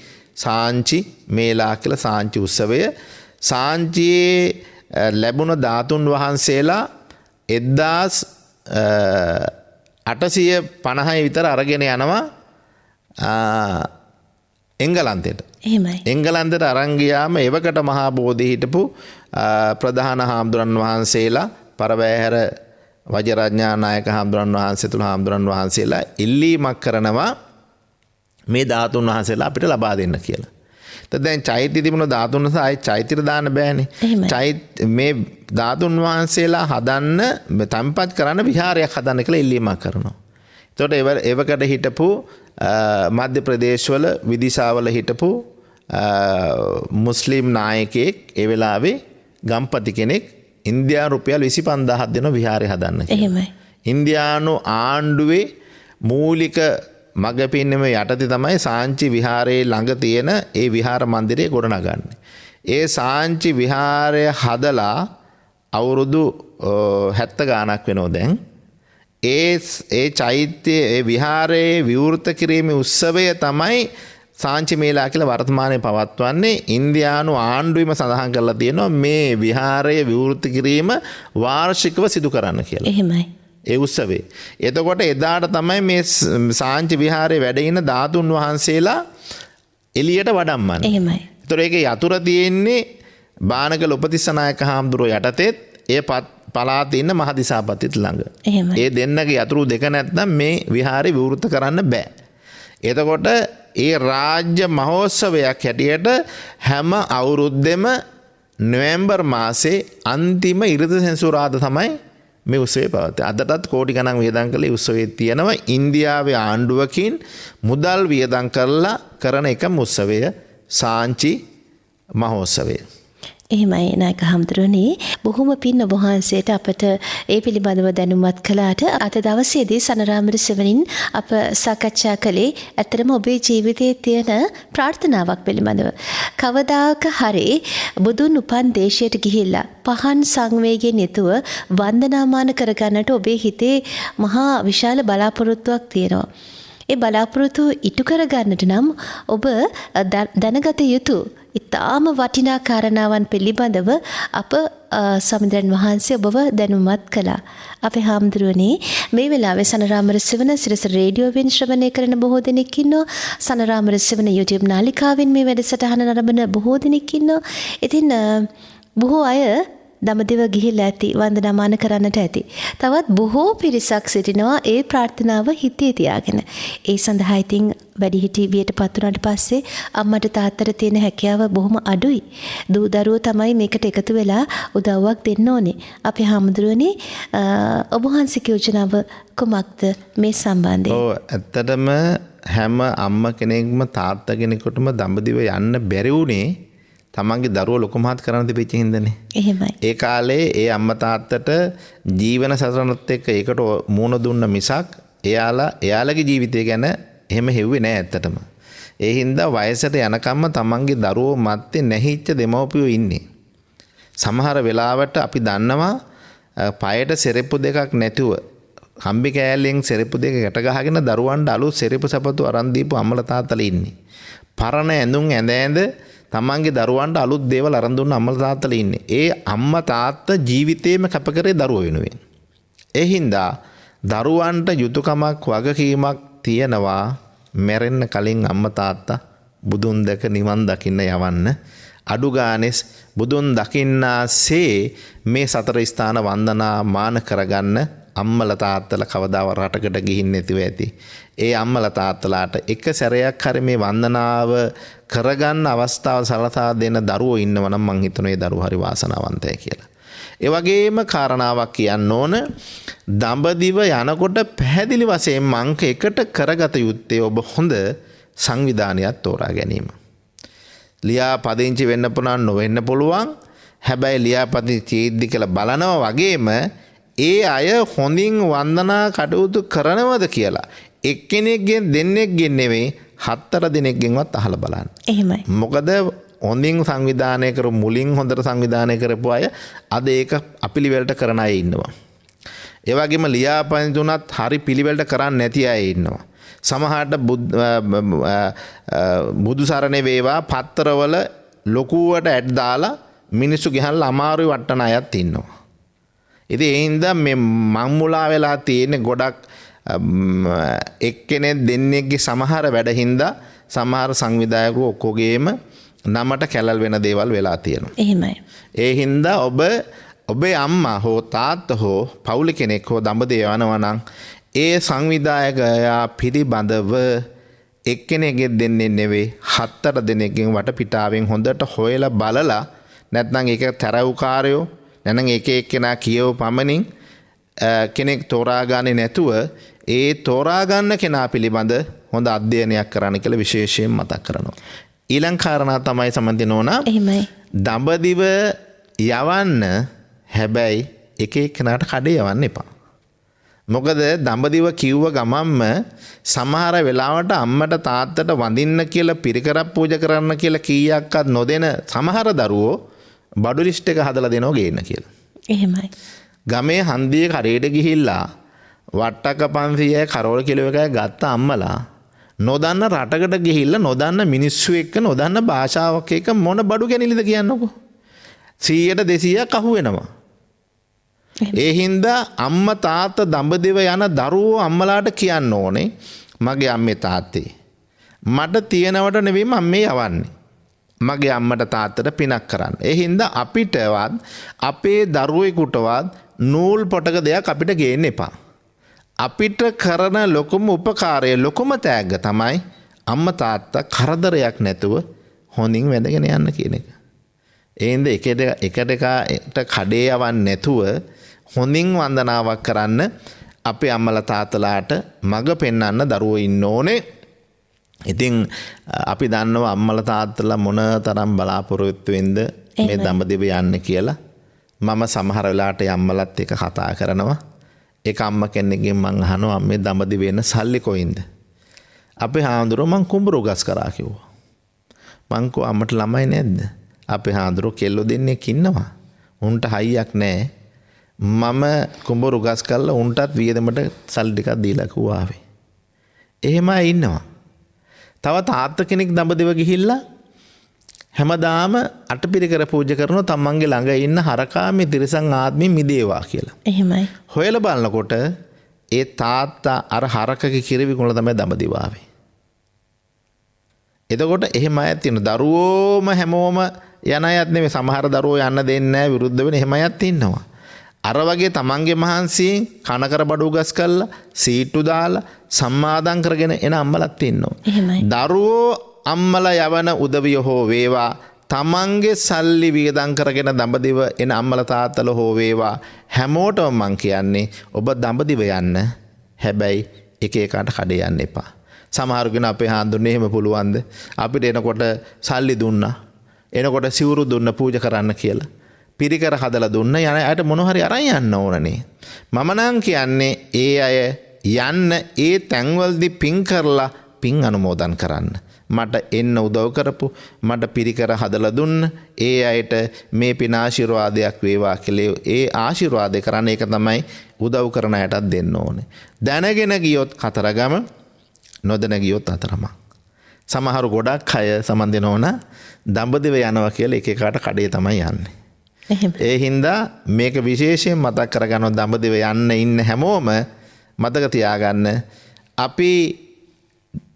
Speaker 2: සාංචි මේලා කියලා සාංචි උත්සවය. සාංචියේ ලැබුණ ධාතුන් වහන්සේලා 1850 විතර අරගෙන යනවා එංගලන්තයට.
Speaker 1: එහෙමයි.
Speaker 2: එංගලන්තයට අරන් ගියාම එවකට මහා බෝධි හිටපු ප්‍රධාන හාමුදුරන් වහන්සේලා පරවැහැර වජිරඥානායක හාමුදුරන් වහන්සේ තුළ හාමුදුරන් වහන්සේලා ඉල්ලීමක් කරනවා මේ ධාතුන් වහන්සේලා අපිට ලබා දෙන්න කියලා. දැන් චෛත්‍ය තිබුණ ධාතුන් නිසා ආයි චෛත්‍යට දාන්න බෑනේ. මේ ධාතුන් වහන්සේලා හදන්න තැන්පත් කරන්න විහාරයක් හදන්න කියලා ඉල්ලීමක් කරනවා. එතකොට එවකට හිටපු මධ්‍ය ප්‍රදේශවල විදිශාවල හිටපු මුස්ලිම් නායකයෙක් ඒ වෙලාවේ ගම්පති කෙනෙක් ඉන්දියානු රුපියල් 25000ක් දෙන විහාරය හදන්න කියලා.
Speaker 1: එහෙමයි.
Speaker 2: ඉන්දියානු ආණ්ඩුවේ මූලික මග පින්නම යටතේ තමයි සාංචි විහාරයේ ළඟ තියෙන ඒ විහාර මන්දිරය ගොඩනගන්නේ. ඒ සාංචි විහාරය හදලා අවුරුදු 70 ගාණක් වෙනවා දැන්. ඒ චෛත්‍යයේ ඒ විහාරයේ විවෘත කිරීමේ උත්සවය තමයි සාංචි මේලා කියලා වර්තමානයේ පවත්වන්නේ. ඉන්දියානු ආණ්ඩුවම සඳහන් කරලා තියෙනවා මේ විහාරයේ විවෘත කිරීම වාර්ෂිකව සිදු කරන්න කියලා.
Speaker 1: එහෙමයි.
Speaker 2: ඒ උත්සවේ. එතකොට එදාට තමයි මේ සාංචි විහාරයේ වැඩ ඉන ධාතුන් වහන්සේලා එළියට වඩම්මන්නේ.
Speaker 1: එහෙමයි.
Speaker 2: ඒතර ඒකේ යතුරු තියෙන්නේ බානකල උපතිස්ස නායක හාමුදුරුවෝ යටතේ ඒ පළාතේ ඉන්න මහදිසාපතිත් ළඟ.
Speaker 1: එහෙමයි.
Speaker 2: ඒ දෙන්නගේ යතුරු දෙක නැත්නම් මේ විහාරේ විවෘත කරන්න බෑ. එතකොට ඒ රාජ්‍ය මහෝත්සවයක් හැටියට හැම අවුරුද්දෙම නොවැම්බර් මාසේ අන්තිම ඉරිද සෙනසුරාදා තමයි මේ උත්සවය පවතින්නේ. අදටත් කෝටි ගණන් වියදම් කළේ උත්සවයේ තියෙනවා. ඉන්දියාවේ ආණ්ඩුවකින් මුදල් වියදම් කරලා කරන එකම උත්සවය සාංචි මහෝත්සවය.
Speaker 1: එහෙමයි නායක හඳුරන්නේ බොහොම පින් ඔබ වහන්සේට අපට ඒ පිළිබඳව දැනුවත් කළාට අද දවසේදී සනරාමර සෙවණින් අප සාකච්ඡා කළේ ඇත්තටම ඔබේ ජීවිතයේ තියෙන ප්‍රාර්ථනාවක් පිළිබඳව. කවදාක හරි බුදුන් උපන් දේශයට ගිහිල්ලා පහන් සංවේගයෙන් යුතුව වන්දනාමාන කරගන්නට ඔබේ හිතේ මහා විශාල බලාපොරොත්තුවක් තියෙනවා. ඒ බලාපොරොත්තු ඉටු කරගන්නට නම් ඔබ දැනගත යුතු ඉතාම වටිනා කාරණාවන් පිළිබඳව අප සමිඳුරන් වහන්සේ ඔබව දැනුවත් කළා. අපේ හාමුදුරුවනේ මේ වෙලාවේ සනරාමර සෙවණ සිරස රේඩියෝවෙන් ශ්‍රවණය කරන බොහෝ දෙනෙක් ඉන්නවා. සනරාමර සෙවණ YouTube නාලිකාවෙන් මේ වැඩසටහන නරඹන බොහෝ දෙනෙක් ඉන්නවා. ඉතින් බොහෝ අය දඹදිව ගිහිල්ලා ඇති වන්දනාමාන කරන්නට ඇති. තවත් බොහෝ පිරිසක් සිටිනවා ඒ ප්‍රාර්ථනාව හිතේ තියාගෙන. ඒ සඳහා ඉතින් වැඩිහිටි වියට පත් වුණාට පස්සේ අම්මට තාත්තට තියෙන හැකියාව බොහොම අඩුයි. දූ දරුවෝ තමයි මේකට එකතු වෙලා උදව්වක් දෙන්න ඕනේ. අපේ හාමුදුරුවනේ ඔබ වහන්සේගේ යෝජනාව කොමක්ද මේ සම්බන්ධයෙන්?
Speaker 2: ඔව් ඇත්තටම හැම අම්ම කෙනෙක්ම තාත්තා කෙනෙකුටම දඹදිව යන්න බැරි වුණේ තමන්ගේ දරුවෝ ලොකු මහත් කරන්න තිබෙච්ච හින්දානේ.
Speaker 1: එහෙමයි.
Speaker 2: ඒ කාලේ ඒ අම්මා තාත්තට ජීවන සතරනත් එක්ක ඒකට මුණ දුන්න මිසක් එයාලගේ ජීවිතය ගැන එහෙම හෙව්වේ නෑ ඇත්තටම. ඒ හින්දා වයසට යනකම්ම තමන්ගේ දරුවෝ මැත්තේ නැහිච්ච දෙමව්පියෝ ඉන්නේ. සමහර වෙලාවට අපි දන්නවා පයට සෙරෙප්පු දෙකක් නැතුව කම්බි කෑල්ලෙන් සෙරෙප්පු දෙක ගැට ගහගෙන දරුවන්ට අලුත් සෙරෙප්පු සපතු අරන් දීපු අම්මලා තාත්තලා ඉන්නේ. පරණ ඇඳුම් ඇඳ තමන්ගේ දරුවන්ට අලුත් දේවල් අරන් දුන්න අම්මලා තාත්තලා ඉන්නේ. ඒ අම්මා තාත්තා ජීවිතේම කැප කරේ දරුවෝ වෙනුවෙන්. ඒ හින්දා දරුවන්ට යුතුයකමක් වගකීමක් තියෙනවා මැරෙන්න කලින් අම්මා තාත්තා බුදුන් දැක නිවන් දකින්න යවන්න. අඩු ගානේ බුදුන් දකින්නාසේ මේ සතර ස්ථාන වන්දනා මාන කරගන්න අම්මලා තාත්තලා කවදාව රටකට ගිහින් නැතිව ඇති. ඒ අම්මලා තාත්තලාට එක සැරයක් හරි මේ වන්දනාව කරගන්න අවස්ථාව සලසා දෙන දරුවෝ ඉන්නවා නම් මං හිතනවා ඒ දරුවෝ හරි වාසනාවන්තයි කියලා. ඒ වගේම කාරණාවක් කියන්න ඕන දඹදිව යනකොට පැහැදිලි වශයෙන් අංක 1ට කරගත යුත්තේ ඔබ හොඳ සංවිධානයක් තෝරා ගැනීම. ලියාපදිංචි වෙන්න පුළුවන් නොවෙන්න පුළුවන්. හැබැයි ලියාපදිංචි චීද්දි කියලා බලනවා වගේම ඒ අය හොඳින් වන්දනා කටයුතු කරනවද කියලා එක්කෙනෙක්ගෙන් දෙන්නෙක්ගෙන් නෙවෙයි 4 දෙනෙක්ගෙන්වත් අහලා බලන්න.
Speaker 1: එහෙමයි.
Speaker 2: මොකද හොඳින් සංවිධානය කරපු මුලින් හොඳට සංවිධානය කරපු අය අද ඒක අපිළිවෙලට කරන අය ඉන්නවා. ඒ වගේම ලියාපදිංචි උනත් හරි පිළිවෙලට කරන්නේ නැති අය ඉන්නවා. සමහරට බුදු සරණේ වේවා පත්තරවල ලොකුවට ඇඩ් දාලා මිනිස්සු ගහලා අමාරුයි වට්ටන අයත් ඉන්නවා. ඉතින් ඒ හින්දා මේ මම්මුලා වෙලා තියෙන ගොඩක් එක්කෙනෙක් දෙන්නෙක්ගේ සමහර වැඩ හින්දා සමහර සංවිධායකරු ඔක්කොගේම නමට කැලල් වෙන දේවල් වෙලා තියෙනවා.
Speaker 1: එහෙමයි.
Speaker 2: ඒ හින්දා ඔබේ අම්මා හෝ තාත්තා හෝ පවුලේ කෙනෙක් හෝ දඹදිව යනවා නම් ඒ සංවිධායකයා පිළිබඳව එක්කෙනෙක්ගේ දෙන්නේ නෙවෙයි 7-8 දෙනෙක්ගෙන් වටපිටාවෙන් හොඳට හොයලා බලලා නැත්නම් ඒක තරවුකාරයෝ නැත්නම් එක එක්කෙනා කියව පමණින් කෙනෙක් තෝරා ගන්නේ නැතුව ඒ තෝරා ගන්න කෙනා පිළිබඳ හොඳ අධ්‍යයනයක් කරන්න කියලා විශේෂයෙන් මතක් කරනවා. ඊළඟ කාරණා තමයි සමන්ති නෝනා.
Speaker 1: එහෙමයි.
Speaker 2: දඹදිව යවන්න හැබැයි එක එක්කෙනාට කඩේ යවන්න එපා. මොකද දඹදිව කිව්ව ගමන්ම සමහර වෙලාවට අම්මට තාත්තට වඳින්න කියලා පිරිකරක් පූජා කරන්න කියලා කීයක්වත් නොදෙන සමහර දරුවෝ බඩු ලිස්ට් එක හදලා දෙනවා ගේන්න කියලා.
Speaker 1: එහෙමයි.
Speaker 2: ගමේ හන්දියේ කරේට ගිහිල්ලා වට්ටක 500යි කරෝල කිලෝ එකයි ගත්ත අම්මලා නොදන්න රටකට ගිහිල්ලා නොදන්න මිනිස්සු එක්ක නොදන්න භාෂාවක් එක්ක මොන බඩු ගැනිලිද කියන්නකෝ. 100ට 200ක් අහු වෙනවා. ඒ හින්දා අම්මා තාත්තා දඹදිව යන දරුවෝ අම්මලාට කියන්න ඕනේ මගේ අම්මේ තාත්තේ මට තියනවට නෙවෙයි මම මේ යවන්නේ. මගේ අම්මට තාත්තට පිනක් කරන්න. ඒ හින්දා අපිටවත් අපේ දරුවෙකුටවත් නූල් පොටක දෙයක් අපිට ගේන්න එපා. අපිට කරන ලොකුම උපකාරය ලොකුම තෑග්ග තමයි අම්මා තාත්තා කරදරයක් නැතුව හොඳින් වැඳගෙන යන්න කියන එක. ඒ හින්දා එකට කඩේ යවන්නේ නැතුව හොඳින් වන්දනාවක් කරන්න අපේ අම්මලා තාත්තලාට මඟ පෙන්වන්න දරුවෝ ඉන්න ඕනේ. ඉතින් අපි දන්නවා අම්මලා තාත්තලා මොන තරම් බලාපොරොත්තු වෙන්ද මේ දඹදිව යන්න කියලා. මම සමහර වෙලාවට අම්මලත් එක්ක කතා කරනවා. ඒක අම්ම කෙනෙක්ගෙන් මං අහනවා අම්මේ දඹදිව එන සල්ලි කොයින්ද? අපේ හාමුදුරුවෝ මං කුඹුරු ගස් කරා කිව්වා. මං කෝ අම්මට ළමයි නැද්ද? අපේ හාමුදුරුවෝ කෙල්ලෝ දෙන්නෙක් ඉන්නවා. උන්ට හයියක් නැහැ. මම කුඹුරු ගස් කරලා උන්ටත් වියදමට සල්ලි ටිකක් දීලා කිව්වා ආවේ. එහෙමයි ඉන්නවා. තව තාත්තා කෙනෙක් දඹදිව ගිහිල්ලා හැමදාම අටපිරිකර පූජා කරනවා තමන්ගේ ළඟ ඉන්න හරකාමේ තිරසං ආත්මෙ මිදේවා කියලා.
Speaker 1: එහෙමයි.
Speaker 2: හොයලා බලනකොට ඒ තාත්තා අර හරකගේ කිරිවිකුණ තමයි දඹදිව ආවේ. එතකොට එහෙම අයත් තියෙනවා. දරුවෝම හැමෝම යන අයත් නෙමෙයි. සමහර දරුවෝ යන්න දෙන්නේ නැහැ විරුද්ධ වෙන එහෙම අයත් ඉන්නවා. අර වගේ තමන්ගේ මහන්සියෙන් කනකර බඩු ගස් කරලා සීට්ටු දාලා සම්මාදම් කරගෙන එන අම්මලත් ඉන්නවා. දරුවෝ අම්මලා යවන උදවිය හෝ වේවා තමන්ගේ සල්ලි වියදම් කරගෙන දඹදිව එන අම්මලා තාත්තලා හෝ වේවා හැමෝටම මං කියන්නේ ඔබ දඹදිව යන්න. හැබැයි එක එකට කඩේ යන්න එපා. සමහරුගෙන අපේ හාන්දුන්නේ එහෙම පුළුවන්ද? අපිට එනකොට සල්ලි දුන්නා. එනකොට සිවුරු දුන්න පූජා කරන්න කියලා. පිරිකර හදලා දුන්න යන අයට මොන හරි අරන් යන්න ඕනනේ. මම නම් කියන්නේ ඒ අය යන්න ඒ තැන්වලදී පින් කරලා පින් අනුමෝදන් කරන්න. මට එන්න උදව් කරපු මට පිරිකර හදලා දුන්න ඒ අයට මේ පින ආශිර්වාදයක් වේවා කියලා ඒ ආශිර්වාදේ කරන්න ඒක තමයි උදව් කරන අයටත් දෙන්න ඕනේ. දැනගෙන ගියොත් කතරගම නොදැන ගියොත් අතරමං. සමහරු ගොඩක් අය සම්බන්ධනෝන දඹදිව යනවා කියලා එක එකට කඩේ තමයි යන්නේ. ඒ හින්දා මේක විශේෂයෙන් මතක් කරගන්න දඹදිව යන්න ඉන්න හැමෝම මතක තියාගන්න අපි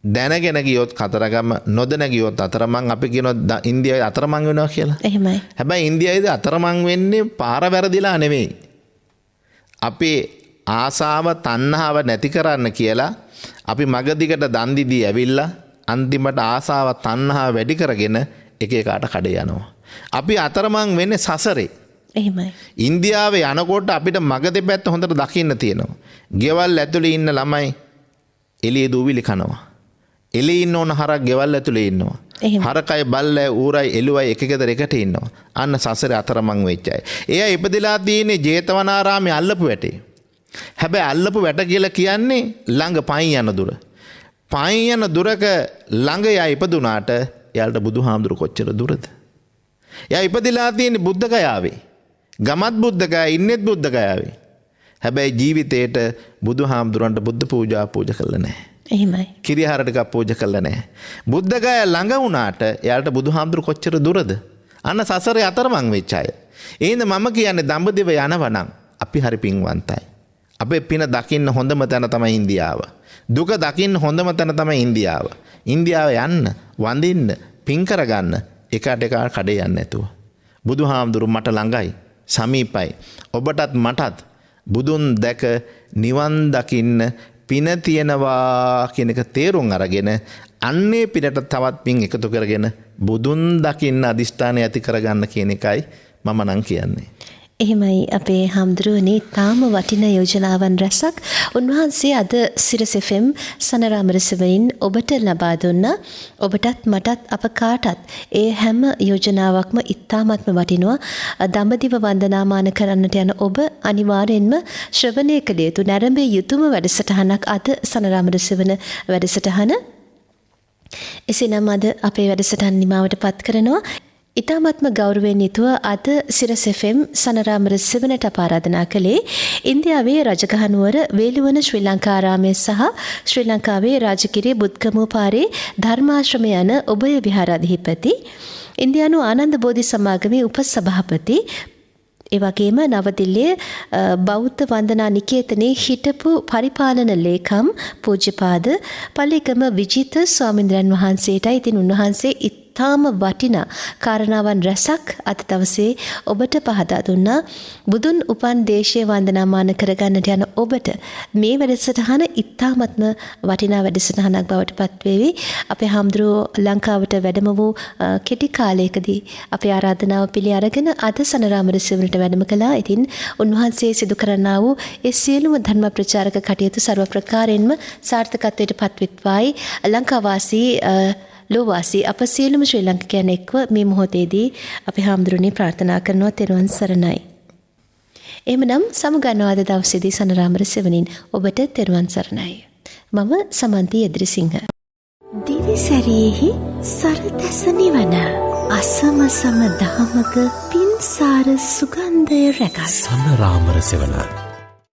Speaker 2: දැනගෙන ගියොත් කතරගම නොදැන ගියොත් අතරමං අපි කියනවා ඉන්දියාවේ අතරමං වෙනවා කියලා.
Speaker 1: එහෙමයි.
Speaker 2: හැබැයි ඉන්දියාවේදී අතරමං වෙන්නේ පාර වැරදිලා නෙමෙයි. අපේ ආසාව තණ්හාව නැති කරන්න කියලා අපි මග දිගට දන් දීදී ඇවිල්ලා අන්තිමට ආසාව තණ්හාව වැඩි කරගෙන එක එකට කඩේ යනවා. අපි අතරමං වෙන්නේ සසරේ.
Speaker 1: එහෙමයි.
Speaker 2: ඉන්දියාවේ යනකොට අපිට මග දෙපැත්ත හොඳට දකින්න තියෙනවා. ගෙවල් ඇතුලේ ඉන්න ළමයි එළියේ දූවිලි කනවා. එළියේ ඉන්න ඕන හරක් ගෙවල් ඇතුලේ ඉන්නවා. හරකයි බල්ලයි ඌරයි එළුවයි එක ගෙදර එකට ඉන්නවා. අන්න සසරේ අතරමං වෙච්ච අය. එයා ඉපදිලා තියෙන්නේ ජේතවනාරාමේ අල්ලපු වැටේ. හැබැයි අල්ලපු වැට කියලා කියන්නේ ළඟ පයින් යන දුර. පයින් යන දුරක ළඟ යා ඉපදුනාට එයාලට බුදුහාමුදුරු කොච්චර දුරද? එයා ඉපදිලා තියෙන්නේ බුද්ධ ගයාවේ. ගමත් බුද්ධ ගයා ඉන්නෙත් බුද්ධ ගයාවේ. හැබැයි ජීවිතේට බුදුහාමුදුරන්ට බුද්ධ පූජා කළා නැහැ.
Speaker 1: එහෙමයි.
Speaker 2: කිරිහාර ටිකක් පූජා කළා නැහැ. බුද්ධගය ළඟ වුණාට එයාට බුදුහාමුදුරු කොච්චර දුරද? අන්න සසරේ අතරමං වෙච්ච අය. එහෙනම් මම කියන්නේ දඹදිව යනවනම් අපි හරි පින්වන්තයි. අපේ පින දකින්න හොඳම තැන තමයි ඉන්දියාව. දුක දකින්න හොඳම තැන තමයි ඉන්දියාව. ඉන්දියාව යන්න, වඳින්න, පින් කරගන්න එකට එක කඩේ යන්නේ නැතුව. බුදුහාමුදුරු මට ළඟයි, සමීපයි. ඔබටත් මටත් බුදුන් දැක නිවන් දකින්න පින තියෙනවා කියන එක තේරුම් අරගෙන අන්නේ පිනට තවත් පින් එකතු කරගෙන බුදුන් දකින්න අදිෂ්ඨානය ඇති කරගන්න කියන එකයි මම නම් කියන්නේ.
Speaker 1: එහෙමයි අපේ හාමුදුරුවනේ තාම වටින යෝජනාවන් රැසක් උන්වහන්සේ අද සිරස FM සනරාමරසවයින් ඔබට ලබා දුන්නා. ඔබටත් මටත් අප කාටත් ඒ හැම යෝජනාවක්ම ඉතාමත්ම වටිනවා. දඹදිව වන්දනාමාන කරන්නට යන ඔබ අනිවාර්යෙන්ම ශ්‍රවණය කළ යුතු නැරඹිය යුතුම වැඩසටහනක් අද සනරාමරසවන වැඩසටහන. එසේනම් අද අපේ වැඩසටහන නිමාවට පත් කරනවා. ඉතාමත්ම ගෞරවයෙන් යුතුව අද සිරස FM සනරාමර සෙවනට ආරාධනා කළේ ඉන්දියාවේ රජගහනුවර වේලුවන ශ්‍රී ලංකාරාමය සහ ශ්‍රී ලංකාවේ රාජකිරිය බුද්ධගමුව පාරේ ධර්මාශ්‍රමය යන ඔබය විහාරාධිපති ඉන්දියානු ආනන්ද බෝධි සමාගමේ උපසභාපති එවැගේම නවදිල්ලියේ බෞද්ධ වන්දනා නිකේතනයේ හිටපු පරිපාලන ලේකම් පූජ්‍යපාද පල්ලිකම විජිත ස්වාමීන් වහන්සේටයි. ඉතින් උන්වහන්සේ තාම වටිනා කාරණාවන් රැසක් අද දවසේ ඔබට පහදා දුන්නා. බුදුන් උපන් දේශයේ වන්දනාමාන කරගන්නට යන ඔබට මේ වැඩසටහන ඉතාමත්ම වටිනා වැඩසටහනක් බවට පත්වේවි. අපේ හාමුදුරුවෝ ලංකාවට වැඩම වූ කෙටි කාලයකදී අපේ ආරාධනාව පිළි අරගෙන අද සනරාමර සෙවනට වැඩම කළා. ඉතින් උන්වහන්සේ සිදු කරන්නා වූ ඒ සියලුම ධර්ම ප්‍රචාරක කටයුතු ਸਰව ප්‍රකාරයෙන්ම සාර්ථකත්වයට පත්වෙත්වායි ලංකාවාසී ලෝවාසී අප සියලුම ශ්‍රී ලාංකිකයන් එක්ව මේ මොහොතේදී අපි හාමුදුරනේ ප්‍රාර්ථනා කරනවා තෙරුවන් සරණයි. එහෙමනම් සමුගන්නවාද දවසේදී සනරාමර සෙවණින් ඔබට තෙරුවන් සරණයි. මම සමන්ති එද්රිසිංහ. දිවිසැරියෙහි සරදැස නිවන අසමසම දහමක පින්සාර සුගන්ධය රැකස්
Speaker 3: සනරාමර සෙවණ